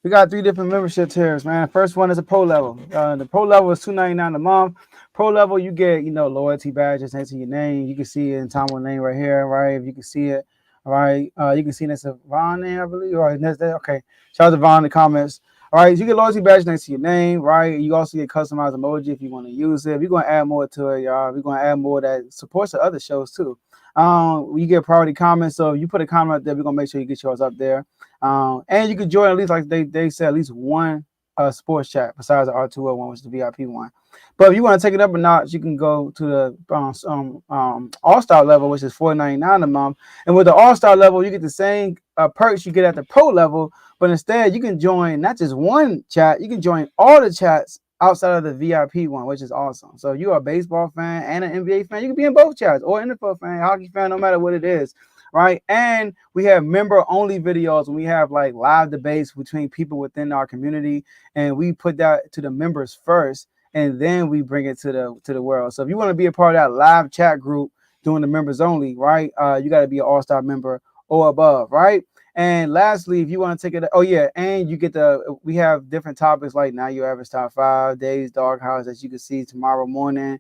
we got 3 different membership tiers, man. First one is a pro level. The pro level is $2.99 a month. Pro level, you get, loyalty badges next to your name. You can see it in Tomo's name right here, right? If you can see it, all right. You can see next to Vaughn name, I believe. Or next there. Okay. Shout out to Vaughn in the comments. All right, so you get loyalty badge next to your name, right? You also get customized emoji if you want to use it. We're going to add more to it, y'all. We're going to add more that supports the other shows, too. You get priority comments, so if you put a comment up there, we're going to make sure you get yours up there. And you can join at least, like they said, at least one sports chat besides the R2L one, which is the VIP one. But if you want to take it up a notch, you can go to the All-Star level, which is $4.99 a month. And with the All-Star level, you get the same perks you get at the pro level, but instead you can join not just one chat, you can join all the chats outside of the VIP one, which is awesome. So if you're a baseball fan and an NBA fan, you can be in both chats, or NFL fan, hockey fan, no matter what it is, right? And we have member-only videos, and we have like live debates between people within our community, and we put that to the members first, and then we bring it to the world. So if you want to be a part of that live chat group doing the members only, right? You got to be an all-star member or above, right? And lastly, if you want to take it, and you get we have different topics like Now Your Average Top 5, Days Dark Hours that you can see tomorrow morning.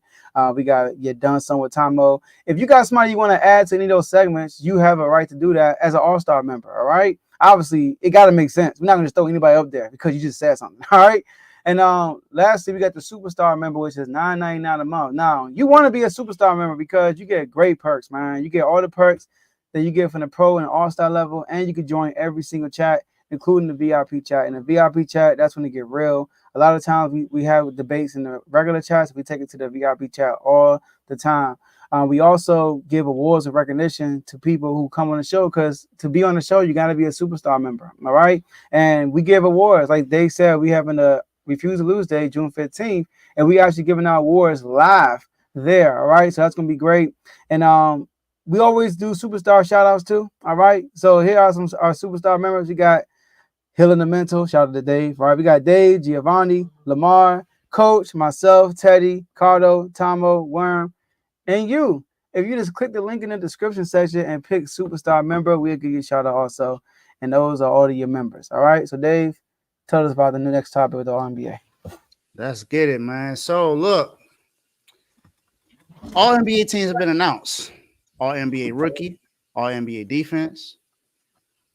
We got You're Done Some with Tomo. If you got somebody you want to add to any of those segments, you have a right to do that as an all-star member, all right? Obviously, it got to make sense. We're not going to throw anybody up there because you just said something, all right? And lastly, we got the superstar member, which is $9.99 a month. Now, you want to be a superstar member because you get great perks, man. You get all the perks that you get from the pro and all-star level, and you can join every single chat, including the VIP chat. And the VIP chat, that's when it get real. A lot of times we have debates in the regular chats. We take it to the VIP chat all the time. We also give awards of recognition to people who come on the show, because to be on the show, you got to be a superstar member. All right. And we give awards. Like they said, we having a Refuse to Lose Day, June 15th, and we actually giving out awards live there. All right. So that's going to be great. And we always do superstar shout outs too. All right. So here are some our superstar members. We got Healing the Mental. Shout out to Dave. All right. We got Dave, Giovanni, Lamar, Coach, myself, Teddy, Cardo, Tomo, Worm, and you. If you just click the link in the description section and pick superstar member, we'll give you a shout out also. And those are all of your members. All right. So Dave, tell us about the next topic with the NBA. Let's get it, man. So look, all NBA teams have been announced. All NBA rookie, all NBA defense.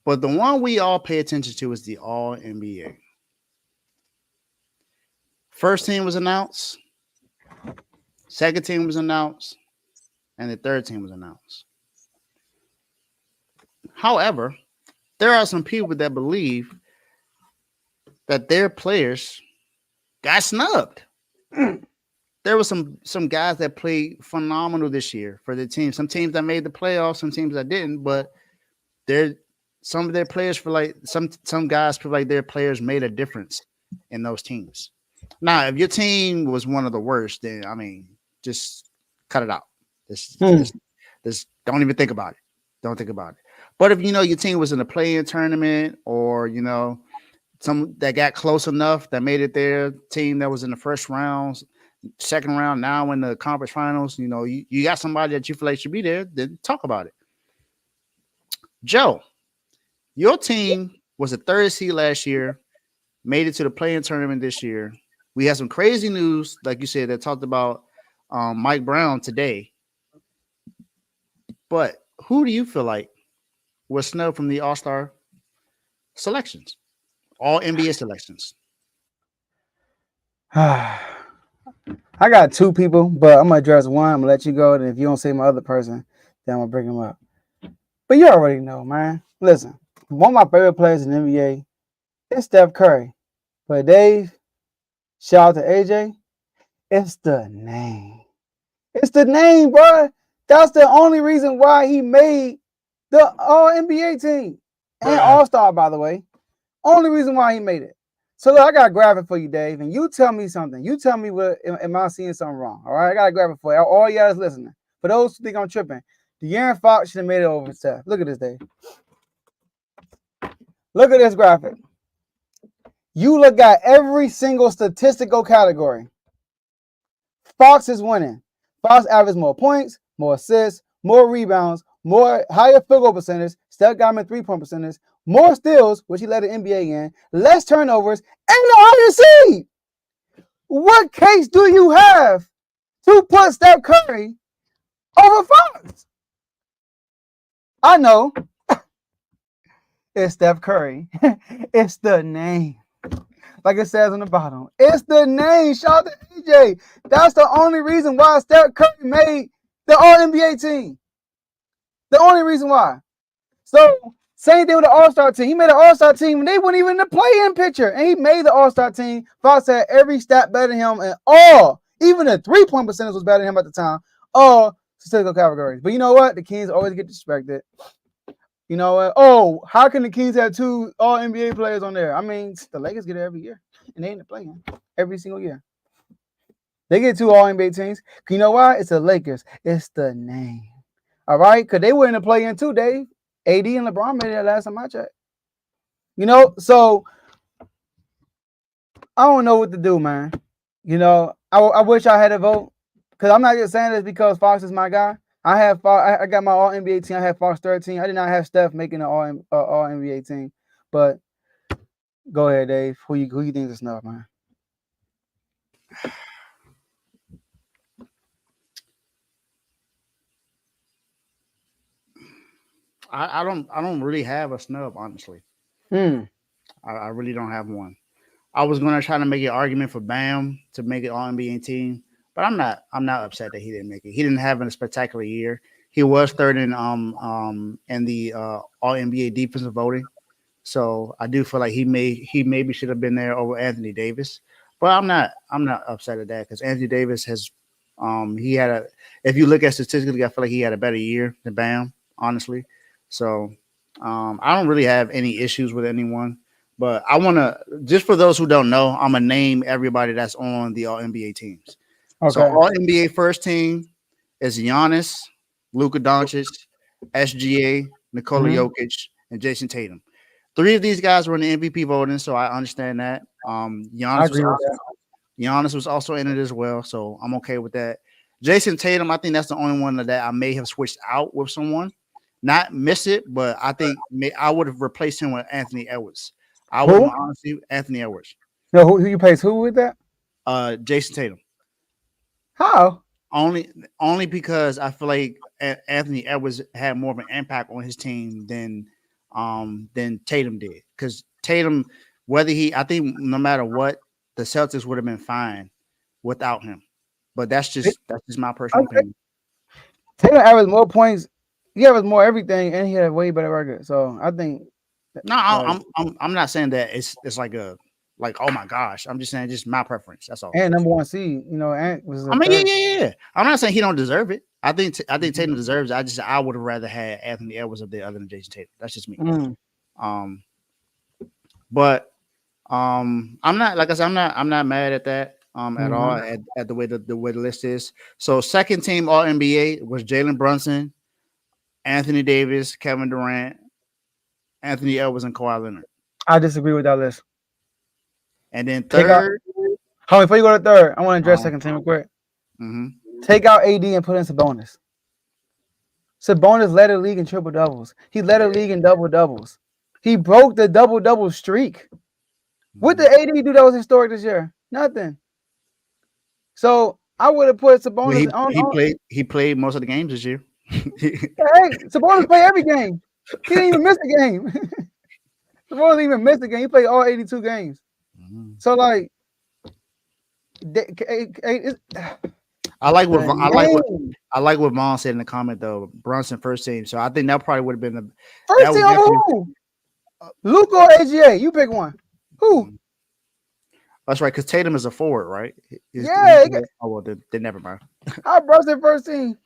But the one we all pay attention to is the all NBA. First team was announced. Second team was announced. And the third team was announced. However, there are some people that believe that their players got snubbed. There were some guys that played phenomenal this year for the team. Some teams that made the playoffs, some teams that didn't, but some of their players feel like some guys feel like their players made a difference in those teams. Now, if your team was one of the worst, then I mean, just cut it out. Just don't even think about it. Don't think about it. But if your team was in a play-in tournament, or some that got close enough that made it there, team that was in the first rounds, second round, now in the conference finals, you got somebody that you feel like should be there, then talk about it. Joe, your team was a third seed last year, made it to the play-in tournament this year. We had some crazy news, like you said, that talked about Mike Brown today. But who do you feel like was snubbed from the All-Star selections, all NBA selections? I got two people, but I'm gonna address one. I'm gonna let you go, and if you don't say my other person, then I'm gonna bring him up. But you already know, man. Listen, one of my favorite players in the NBA is Steph Curry. But Dave, shout out to AJ. It's the name. It's the name, bro. That's the only reason why he made the All NBA team and All Star, by the way. Only reason why he made it. So look, I got to grab it for you, Dave, and you tell me something. You tell me what am I seeing something wrong? All right, I got to grab it for you. All y'all is listening. For those who think I'm tripping, De'Aaron Fox should have made it over Steph. Look at this, Dave. Look at this graphic. You look at every single statistical category. Fox is winning. Fox averaged more points, more assists, more rebounds, more higher field goal percentage. Steph got him in 3-point percentage. More steals, which he led the NBA in. Less turnovers, and the higher seed. What case do you have to put Steph Curry over Fox? I know. It's Steph Curry. It's the name. Like it says on the bottom. It's the name. Shout out to AJ. That's the only reason why Steph Curry made the All-NBA team. The only reason why. So, same thing with the All-Star team. He made an All-Star team and they weren't even in the play-in picture. And he made the All-Star team. Fox had every stat better than him, and all, even the 3-point percentage was better than him at the time. All statistical categories. But you know what? The Kings always get disrespected. You know what? Oh, how can the Kings have two All-NBA players on there? I mean, the Lakers get it every year. And they ain't playing every single year. They get two All-NBA teams. You know why? It's the Lakers. It's the name. All right? Because they were in the play-in too, Dave. AD and LeBron made it last time I checked. So I don't know what to do, man. I wish I had a vote. Because I'm not just saying this because Fox is my guy. I got my All-NBA team. I had Fox 13. I did not have Steph making an All-NBA team. But go ahead, Dave. Who you think is enough, man? I don't really have a snub, honestly. I really don't have one. I was gonna try to make an argument for Bam to make it All NBA team, but I'm not. I'm not upset that he didn't make it. He didn't have a spectacular year. He was third in the All NBA defensive voting. So I do feel like he maybe should have been there over Anthony Davis, but I'm not upset at that because Anthony Davis has he had a if you look at statistically I feel like he had a better year than Bam honestly. So I don't really have any issues with anyone, but I want to just for those who don't know I'm gonna name everybody that's on the All NBA teams. So Okay. All NBA first team is Giannis, Luka Doncic, SGA, Nikola Mhm. Jokic, and Jason Tatum. Three of these guys were in the MVP voting, so I understand that. I Giannis was agree with also that. Giannis was also in it as well, so I'm okay with that. Jason Tatum, I think that's the only one that I may have switched out with someone, not miss it, but I think I would have replaced him with Anthony Edwards. I would have Who? honestly Anthony Edwards, No, who you pays who with that? Jason Tatum. How? Only because I feel like Anthony Edwards had more of an impact on his team than Tatum did. Because Tatum, I think no matter what, the Celtics would have been fine without him. But that's just my personal Okay. opinion. Tatum averaged more points. He averaged more everything, and he had a way better record. So I think, No, like, I'm not saying that it's like oh my gosh. I'm just saying just my preference. That's all. and number one seed, and was I the mean, third. yeah. I'm not saying he don't deserve it. I think Tatum deserves it. I would have rather had Anthony Edwards up there other than Jason Tatum. That's just me. Mm. Um, but I'm not like I said, I'm not mad at that at all at the way the way the list is. So second team All NBA was Jalen Brunson, Anthony Davis, Kevin Durant, Anthony Edwards, and Kawhi Leonard. I disagree with that list. And then Take out. third, Hold on, before you go to third, I want to address second team real quick. Take out AD and put in Sabonis. Sabonis led the league in triple doubles. He led the league in double doubles. He broke the double double streak. What did AD do that was historic this year? Nothing. So I would have put Sabonis on. He played most of the games this year. Hey, Sabonis played every game. He didn't even miss a game. Sabonis didn't even miss a game. He played all 82 games. So like, I like what Vaughn said in the comment though. Brunson first team, so I think that probably would have been the first team over who? Luka or AGA? You pick one. Who? That's right, because Tatum is a forward, right? Oh well, then never mind. I Brunson first team.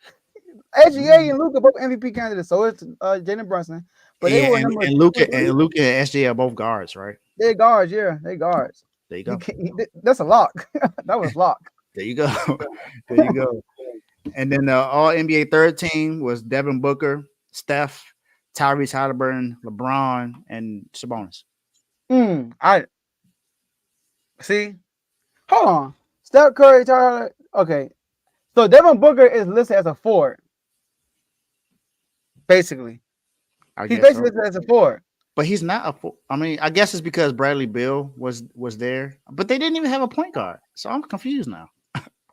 AGA and Luka both MVP candidates, so it's Jalen Brunson. But and Luka and SJ are both guards, right? They're guards, yeah, they guards. There you go. That's a lock. That was lock. There you go. There you go. And then the All NBA third team was Devin Booker, Steph, Tyrese Halliburton, LeBron, and Sabonis. I see. Hold on. Steph Curry, Tyler. Okay. So Devin Booker is listed as a forward. Basically. He's basically listed as a forward. But he's not a forward. I mean, I guess it's because Bradley Beal was there. But they didn't even have a point guard. So I'm confused now.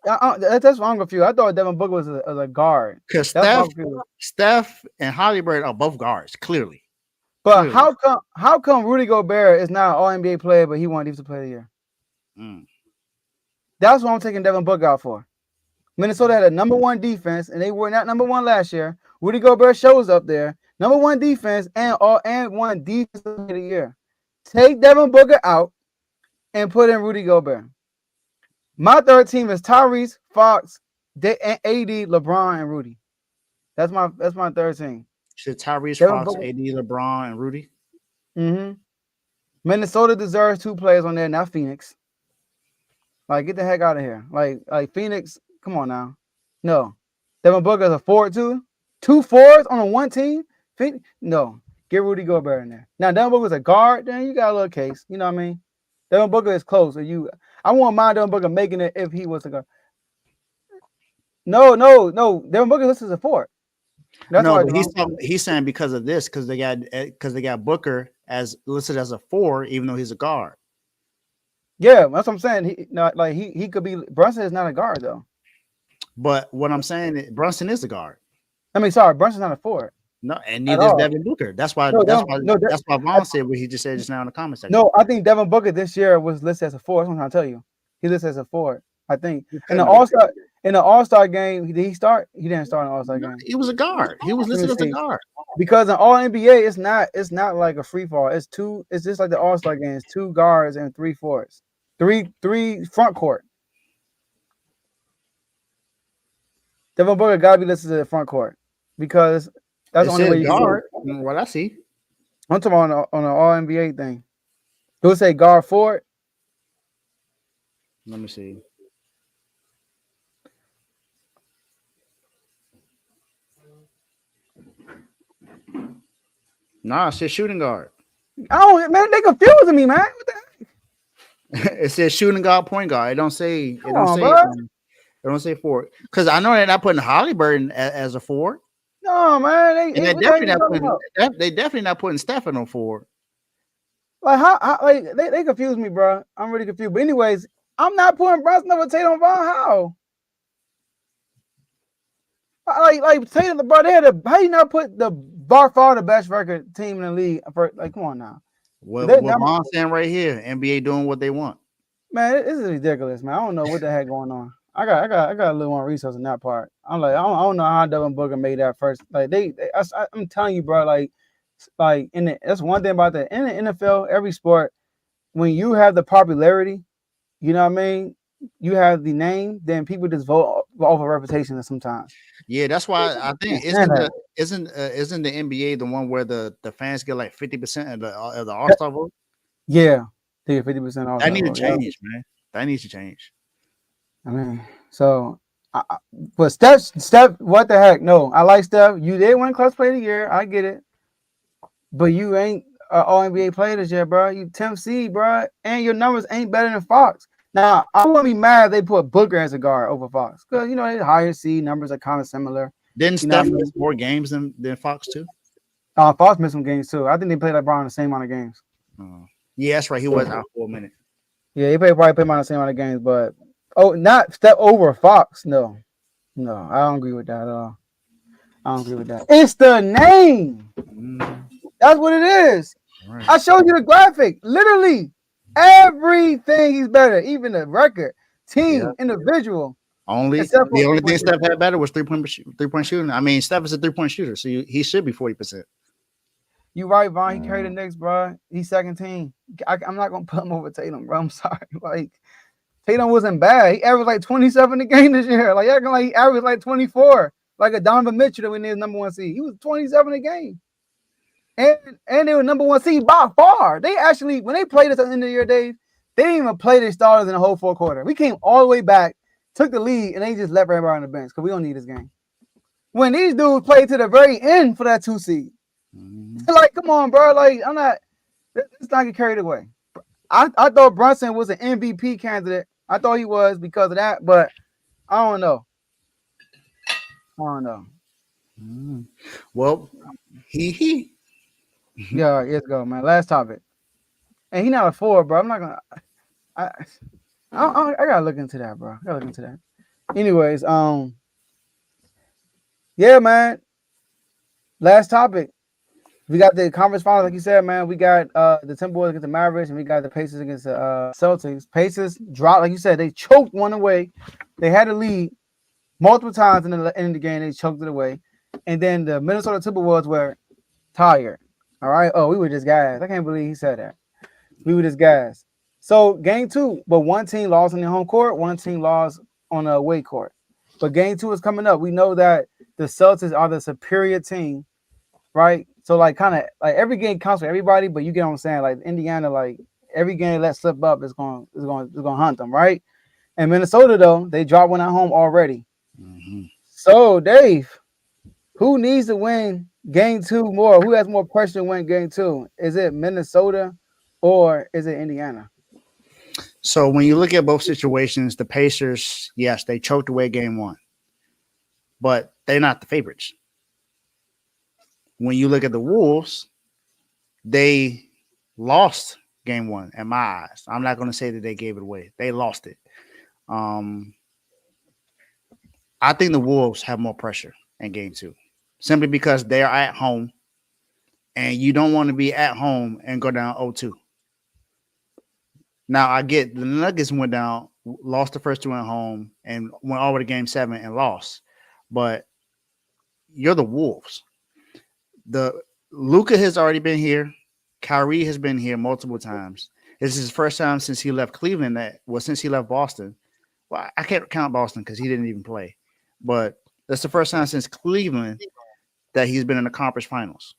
That's why I'm confused. I thought Devin Booker was a guard. Because Steph and Halliburton are both guards, clearly. But how come Rudy Gobert is not an All NBA player, but he won Defensive Player of the Year? That's what I'm taking Devin Booker out for. Minnesota had a number one defense, and they were not number one last year. Rudy Gobert shows up there, number one defense, and one Defensive Player of the Year. Take Devin Booker out and put in Rudy Gobert. My third team is Tyrese, Fox, AD, LeBron, and Rudy. That's my third team. Should Tyrese, Fox, AD, LeBron, and Rudy? Minnesota deserves two players on there, not Phoenix. Like, get the heck out of here. Like Phoenix, come on now. No. Devin Booker is a forward too. Two forwards on a one team? Phoenix? No. Get Rudy Gobert in there. Now, Devin Booker's a guard, then you got a little case. You know what I mean? Devin Booker is close. I wouldn't mind Devin Booker making it if he was a guard. No. Devin Booker listed as a forward. But he's saying because of this, because they got Booker as listed as a forward, even though he's a guard. Yeah, that's what I'm saying. He could be. Brunson is not a guard though. But what I'm saying is Brunson is a guard. I mean, sorry, Brunson's not a forward. No, and At neither is all. Devin Booker. That's why. No, That's Devin, why. no, That's why Vaughn said what he just said just now in the comment section. no. I think Devin Booker this year was listed as a 4. That's what I'm trying to tell you. He listed as a 4. I think He in the couldn't be. All-Star game, did he start? He didn't start in the All-Star No, game. he was a guard. He was Let me listed as a see. guard. Because in All NBA, it's not like a free fall. It's just like the All-Star game. It's 2 guards and 3 forwards. Three front court. Devin Booker gotta be listed as the front court because that's It the only says way you can guard. do it. From what I see. I'm talking about on the All NBA thing. It would say guard forward. Let me see. Nah, it says shooting guard. Oh man, they confusing me, man. What the heck? It says shooting guard, point guard. It don't say. It Come don't on, say. bro. It don't say forward. Because I know they're not putting Halliburton as a forward, No, man. and What the heck you talking about? they definitely not putting Stephen on forward. Like how like they confuse me, bro. I'm really confused. But anyways, I'm not putting Brunson over Tatum Vaughn. How? Like Tatum, bro. How you not put the by far the best record team in the league? Like, come on now. What They- Vaughn's saying right here, NBA doing what they want. Man, this is ridiculous, man. I don't know what the heck going on. I got a little more research on that part. I'm like, I don't know how Devin Booker made that first. Like I'm telling you, bro. Like that's one thing about that. In the NFL, every sport, when you have the popularity, you know what I mean. You have the name, then people just vote off of reputation sometimes. Yeah, that's why I think isn't the NBA the one where the fans get like 50% of the All-Star vote? Yeah, they get 50% off. That needs to change, man. That needs to change. I mean, so, but Steph, what the heck? No, I like Steph. You did win Clutch Player of the Year. I get it. But you ain't All NBA player this year, bro. You 10th seed, bro. And your numbers ain't better than Fox. Now, I wouldn't be mad if they put Booker as a guard over Fox. Because, you know, they higher seed numbers are kind of similar. Didn't You know Steph what I mean? miss more games than Fox too? Fox missed some games, too. I think they played like Brown the same amount of games. Yeah, that's right. He was out for a minute. Yeah, he probably played about the same amount of games, but not Steph over Fox. No, I don't agree with that at all. I don't agree with that. It's the name. That's what it is. Right. I showed you the graphic. Literally, everything he's better. Even the record, team, individual. The only thing Steph had better was three-point shooting. I mean, Steph is a 3-point shooter, so he should be 40%. You right, Vaughn. He carried the Knicks, bro. He's second team. I'm not gonna put him over Tatum, bro. I'm sorry. Like Tatum wasn't bad. He averaged like 27 a game this year. Like acting like he averaged like 24, like a Donovan Mitchell that we need number 1 seed. He was 27 a game, and they were number 1 seed by far. They actually, when they played us at the end of the year, Dave, they didn't even play their starters in the whole 4th quarter. We came all the way back, took the lead, and they just left everybody on the bench because we don't need this game. When these dudes played to the very end for that 2 seed. Like, come on, bro. Like, I'm not. Let's not get carried away. I thought Brunson was an MVP candidate. I thought he was because of that, but I don't know. Well, he. Yeah, let's go, man. Last topic. And he not a 4, bro. I'm not gonna. I gotta look into that, bro. I gotta look into that. Anyways, yeah, man. Last topic. We got the conference finals, like you said, man. We got the Timberwolves against the Mavericks, and we got the Pacers against the Celtics. Pacers dropped, like you said, they choked one away. They had a lead multiple times in the end of the game. They choked it away. And then the Minnesota Timberwolves were tired. All right. Oh, we were just guys. I can't believe he said that. We were just guys. So game 2, but one team lost on the home court, one team lost on the away court. But game 2 is coming up. We know that the Celtics are the superior team, right? So like kind of like every game counts for everybody, but you get what I'm saying. Like Indiana, like every game let slip up is going to hunt them, right? And Minnesota though, they dropped one at home already. So Dave, who needs to win game 2 more? Who has more pressure to win game 2? Is it Minnesota or is it Indiana? So when you look at both situations, the Pacers, yes, they choked away game 1, but they're not the favorites. When you look at the Wolves, they lost game 1 in my eyes. I'm not going to say that they gave it away. They lost it. I think the Wolves have more pressure in game 2. simply because they are at home, and you don't want to be at home and go down 0-2. Now I get the Nuggets went down, lost the first two at home, and went over to Game 7 and lost. But you're the Wolves. The Luka has already been here. Kyrie has been here multiple times. This is his first time since he left Cleveland. Since he left Boston. Well, I can't count Boston because he didn't even play. But that's the first time since Cleveland that he's been in the conference finals.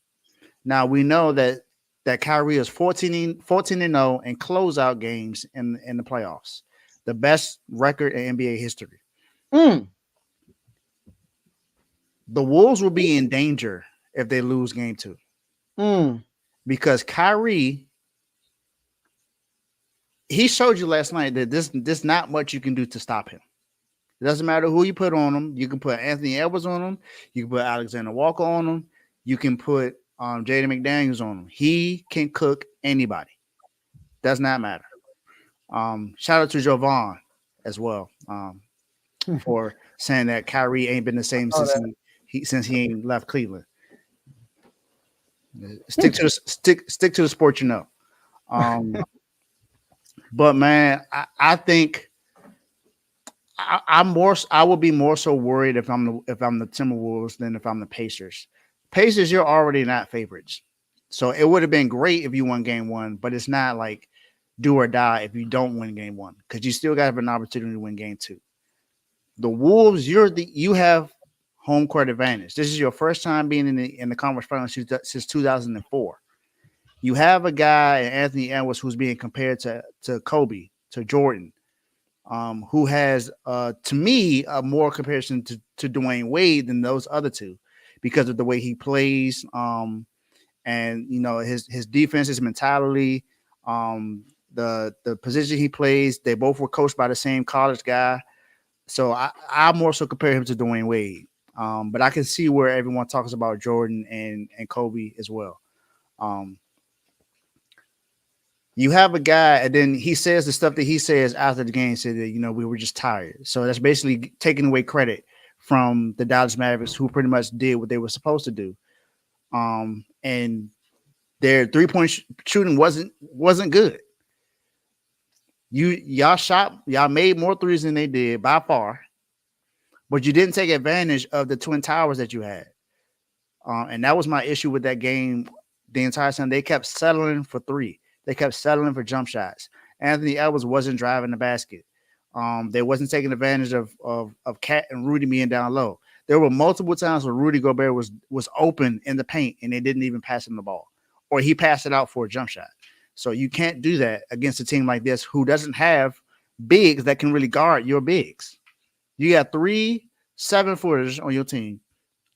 Now we know that Kyrie is 14-0 in closeout games in the playoffs. The best record in NBA history. Mm. The Wolves will be in danger if they lose game 2. Because Kyrie, he showed you last night that this not much you can do to stop him. It doesn't matter who you put on him. You can put Anthony Edwards on him. You can put Alexander Walker on him. You can put Jaden McDaniels on him. He can cook anybody. Does not matter. Shout out to Jovan as well for saying that Kyrie ain't been the same since he ain't left Cleveland. Stick to the sport, you know. But man, I think I will be more so worried if I'm the Timberwolves than if I'm the Pacers. Pacers, you're already not favorites, so it would have been great if you won game 1, but it's not like do or die if you don't win game 1 because you still got to have an opportunity to win game 2. The Wolves, you have home court advantage. This is your first time being in the conference finals since 2004. You have a guy, Anthony Edwards, who's being compared to Kobe, to Jordan, who has, to me, a more comparison to Dwayne Wade than those other two because of the way he plays, and his defense, his mentality, the position he plays. They both were coached by the same college guy, so I more so compare him to Dwayne Wade. But I can see where everyone talks about Jordan and Kobe as well. You have a guy, and then he says the stuff that he says after the game, said that, we were just tired. So that's basically taking away credit from the Dallas Mavericks, who pretty much did what they were supposed to do. And their 3-point shooting wasn't good. Y'all made more threes than they did by far, but you didn't take advantage of the Twin Towers that you had. And that was my issue with that game the entire time. They kept settling for three. They kept settling for jump shots. Anthony Edwards wasn't driving the basket. They wasn't taking advantage of Cat and Rudy being down low. There were multiple times where Rudy Gobert was open in the paint and they didn't even pass him the ball, or he passed it out for a jump shot. So you can't do that against a team like this who doesn't have bigs that can really guard your bigs. You got 3 7-footers on your team,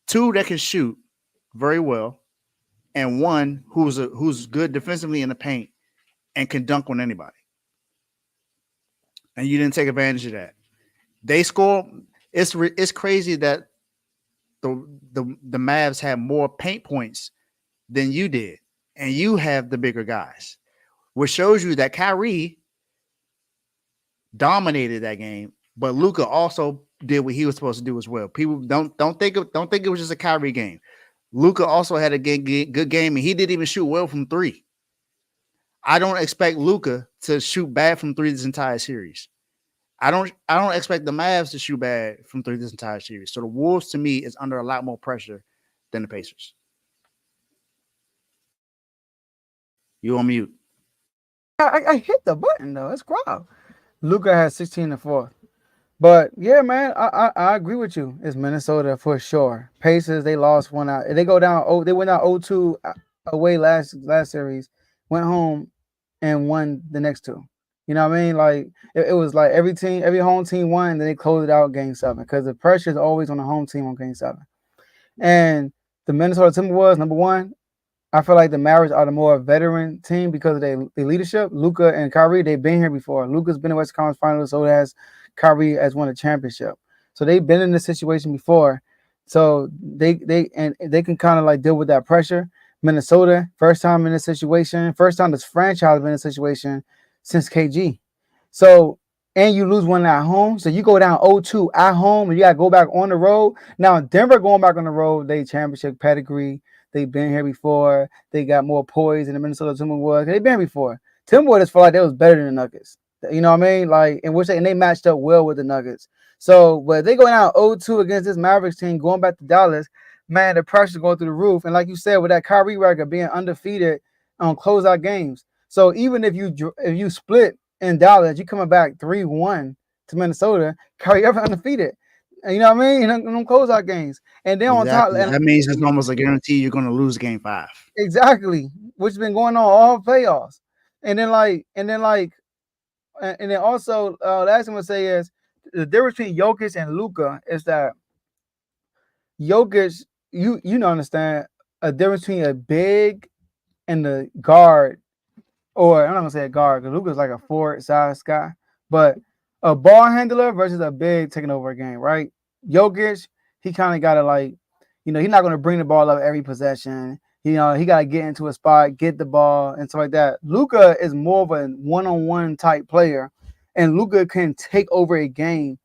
2 that can shoot very well, and 1 who's good defensively in the paint and can dunk on anybody. And you didn't take advantage of that. They score. It's crazy that the Mavs had more paint points than you did, and you have the bigger guys, which shows you that Kyrie dominated that game, but Luka also did what he was supposed to do as well. People don't think it was just a Kyrie game. Luka also had a good game, and he didn't even shoot well from 3. I don't expect Luka to shoot bad from 3 this entire series. I don't expect the Mavs to shoot bad from 3 this entire series. So the Wolves, to me, is under a lot more pressure than the Pacers. You on mute. I hit the button though. It's gross. Luka has 16 and 4. But yeah, man, I agree with you. It's Minnesota for sure. Pacers, they lost one out. They go down. Oh, they went out 0-2 away last series. Went home and won the next 2. You know what I mean? Like it was like every home team won, and then they closed it out game 7 because the pressure is always on the home team on game 7. And the Minnesota Timberwolves, number 1, I feel like the Mavericks are the more veteran team because of their leadership. Luka and Kyrie, they've been here before. Luka's been in Western Conference Finals, so has Kyrie has won a championship. So they've been in this situation before. So they can kind of like deal with that pressure. Minnesota, first time in this situation, first time this franchise has been in a situation since KG. So and you lose one at home. So you go down 0-2 at home and you got to go back on the road. Now, Denver going back on the road, they championship pedigree. They've been here before. They got more poise than the Minnesota Timberwolves. They've been here before. Timberwolves felt like they was better than the Nuggets. You know what I mean? Like, and they matched up well with the Nuggets. So, but they go down 0-2 against this Mavericks team going back to Dallas, man, the pressure's going through the roof. And like you said, with that Kyrie record being undefeated on closeout games. So even if you split in Dallas, you coming back 3-1 to Minnesota, Kyrie ever undefeated. And you know what I mean? In them closeout games. And then on top, Exactly. That means it's almost a guarantee you're going to lose game 5. exactly, which has been going on all playoffs. And then also, last thing I'm gonna say is the difference between Jokic and Luka is that Jokic, you understand a difference between a big and the guard, or I'm not gonna say a guard because Luka's like a forward size guy, but a ball handler versus a big taking over a game, right? Jokic, he kind of gotta he's not gonna bring the ball up every possession. He gotta get into a spot, get the ball, and stuff like that. Luka is more of a one-on-one type player, and Luka can take over a game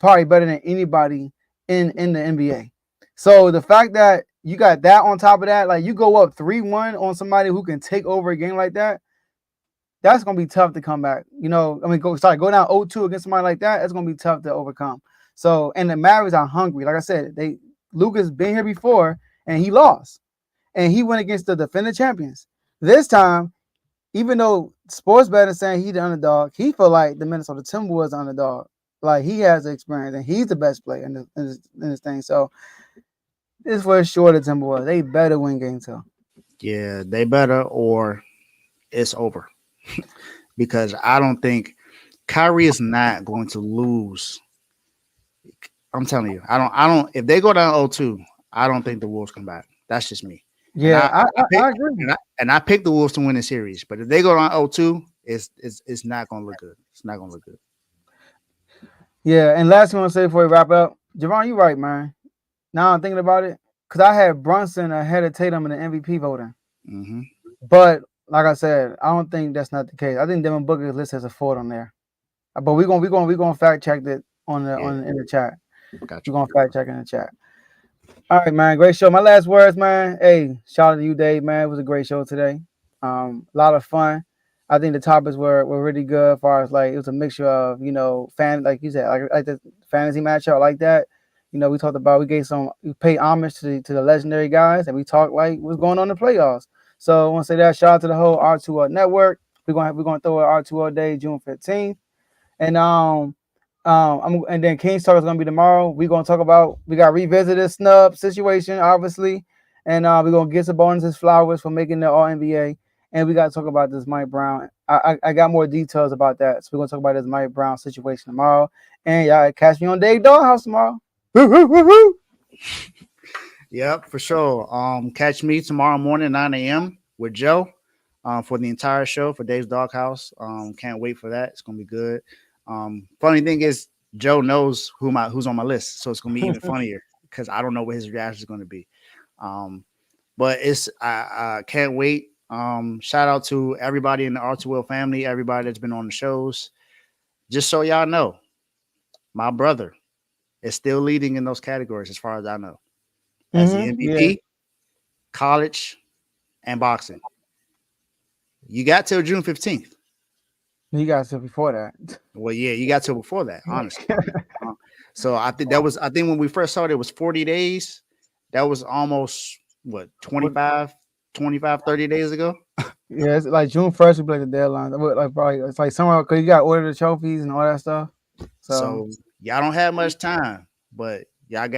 probably better than anybody in the NBA. So the fact that you got that on top of that, like you go up 3-1 on somebody who can take over a game like that, that's gonna be tough to come back. Go down 0-2 against somebody like that. It's gonna be tough to overcome. So, and the Mavericks are hungry. Like I said, Luka's been here before and he lost, and he went against the defending champions. This time, even though sports betting saying he's the underdog, he feel like the Minnesota Timberwolves the underdog. Like he has the experience and he's the best player in this thing. So this for sure the Timberwolves. They better win game 2. Yeah, they better or it's over. Because I don't think Kyrie is not going to lose. I'm telling you, I don't. If they go down 0-2, I don't think the Wolves come back. That's just me. Yeah, I agree. And I picked the Wolves to win the series. But if they go down 0-2, it's not going to look good. It's not going to look good. Yeah, and last thing I want to say before we wrap up, Javon, you're right, man. Now I'm thinking about it, because I had Brunson ahead of Tatum in the MVP voting. Mm-hmm. But like I said, I don't think that's not the case. I think Devin Booker is listed as a 4th on there. But we're gonna fact check that in the chat. Gotcha. We're gonna fact check in the chat. All right, man. Great show. My last words, man. Hey, shout out to you, Dave, man. It was a great show today. A lot of fun. I think the topics were really good as far as like it was a mixture of, like you said, like the fantasy matchup like that. We talked about we paid homage to the legendary guys, and we talked like what's going on in the playoffs. So I want to say that shout out to the whole R2O network. We're gonna throw an R2O day June 15th. And and then King's Talk is gonna be tomorrow. We got revisit this snub situation, obviously, and we're gonna get Sabonis flowers for making the All NBA, and we gotta talk about this Mike Brown. I got more details about that, so we're gonna talk about this Mike Brown situation tomorrow. And y'all catch me on Dave Doghouse tomorrow. Yep, for sure. Catch me tomorrow morning 9 a.m. with Joe for the entire show for Dave's Doghouse. Can't wait for that. It's gonna be good. Funny thing is, Joe knows who's on my list, so it's gonna be even funnier because I don't know what his reaction is gonna be. But I can't wait. Shout out to everybody in the R2L family, everybody that's been on the shows. Just so y'all know, my brother is still leading in those categories as far as I know. As the MVP, college, and boxing. You got till June 15th. You got till before that. Well, yeah, you got till before that, honestly. So I think when we first started, it was 40 days. That was almost, 25, 30 days ago? Yeah, it's like June 1st would be like the deadline. Like probably it's like somewhere because you got to order the trophies and all that stuff. So y'all don't have much time, but y'all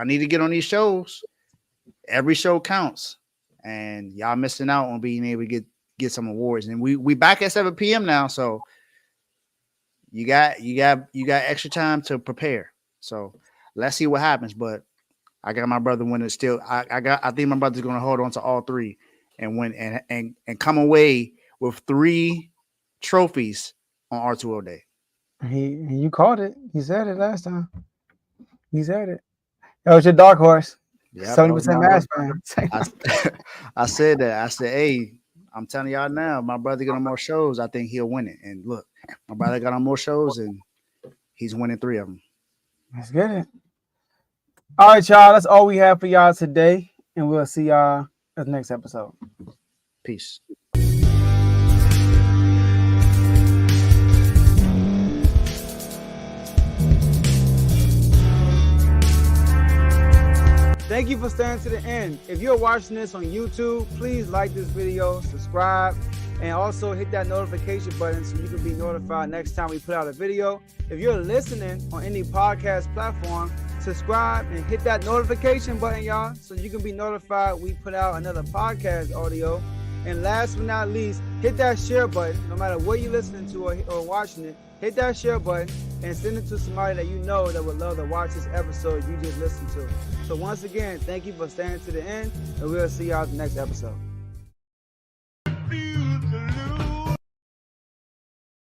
need to get on these shows. Every show counts, and y'all missing out on being able to get some awards. And we back at 7 p.m. now, so you got extra time to prepare. So let's see what happens. But I got my brother winning still. I think my brother's gonna hold on to all 3 and win and come away with 3 trophies on R2O Day. You called it. He said it last time. He said it. That was your dark horse. 70% match, man. I said that. I said, hey, I'm telling y'all now, my brother get on more shows. I think he'll win it. And look, My brother got on more shows, and he's winning 3 of them. Let's get it. All right, y'all. That's all we have for y'all today, and we'll see y'all at the next episode. Peace. Thank you for staying to the end. If you're watching this on YouTube, please like this video, subscribe, and also hit that notification button so you can be notified next time we put out a video. If you're listening on any podcast platform, subscribe and hit that notification button, y'all, so you can be notified we put out another podcast audio. And last but not least, hit that share button. No matter what you're listening to or watching it, hit that share button and send it to somebody that you know that would love to watch this episode you just listened to. So once again, thank you for staying to the end, and we'll see y'all at the next episode.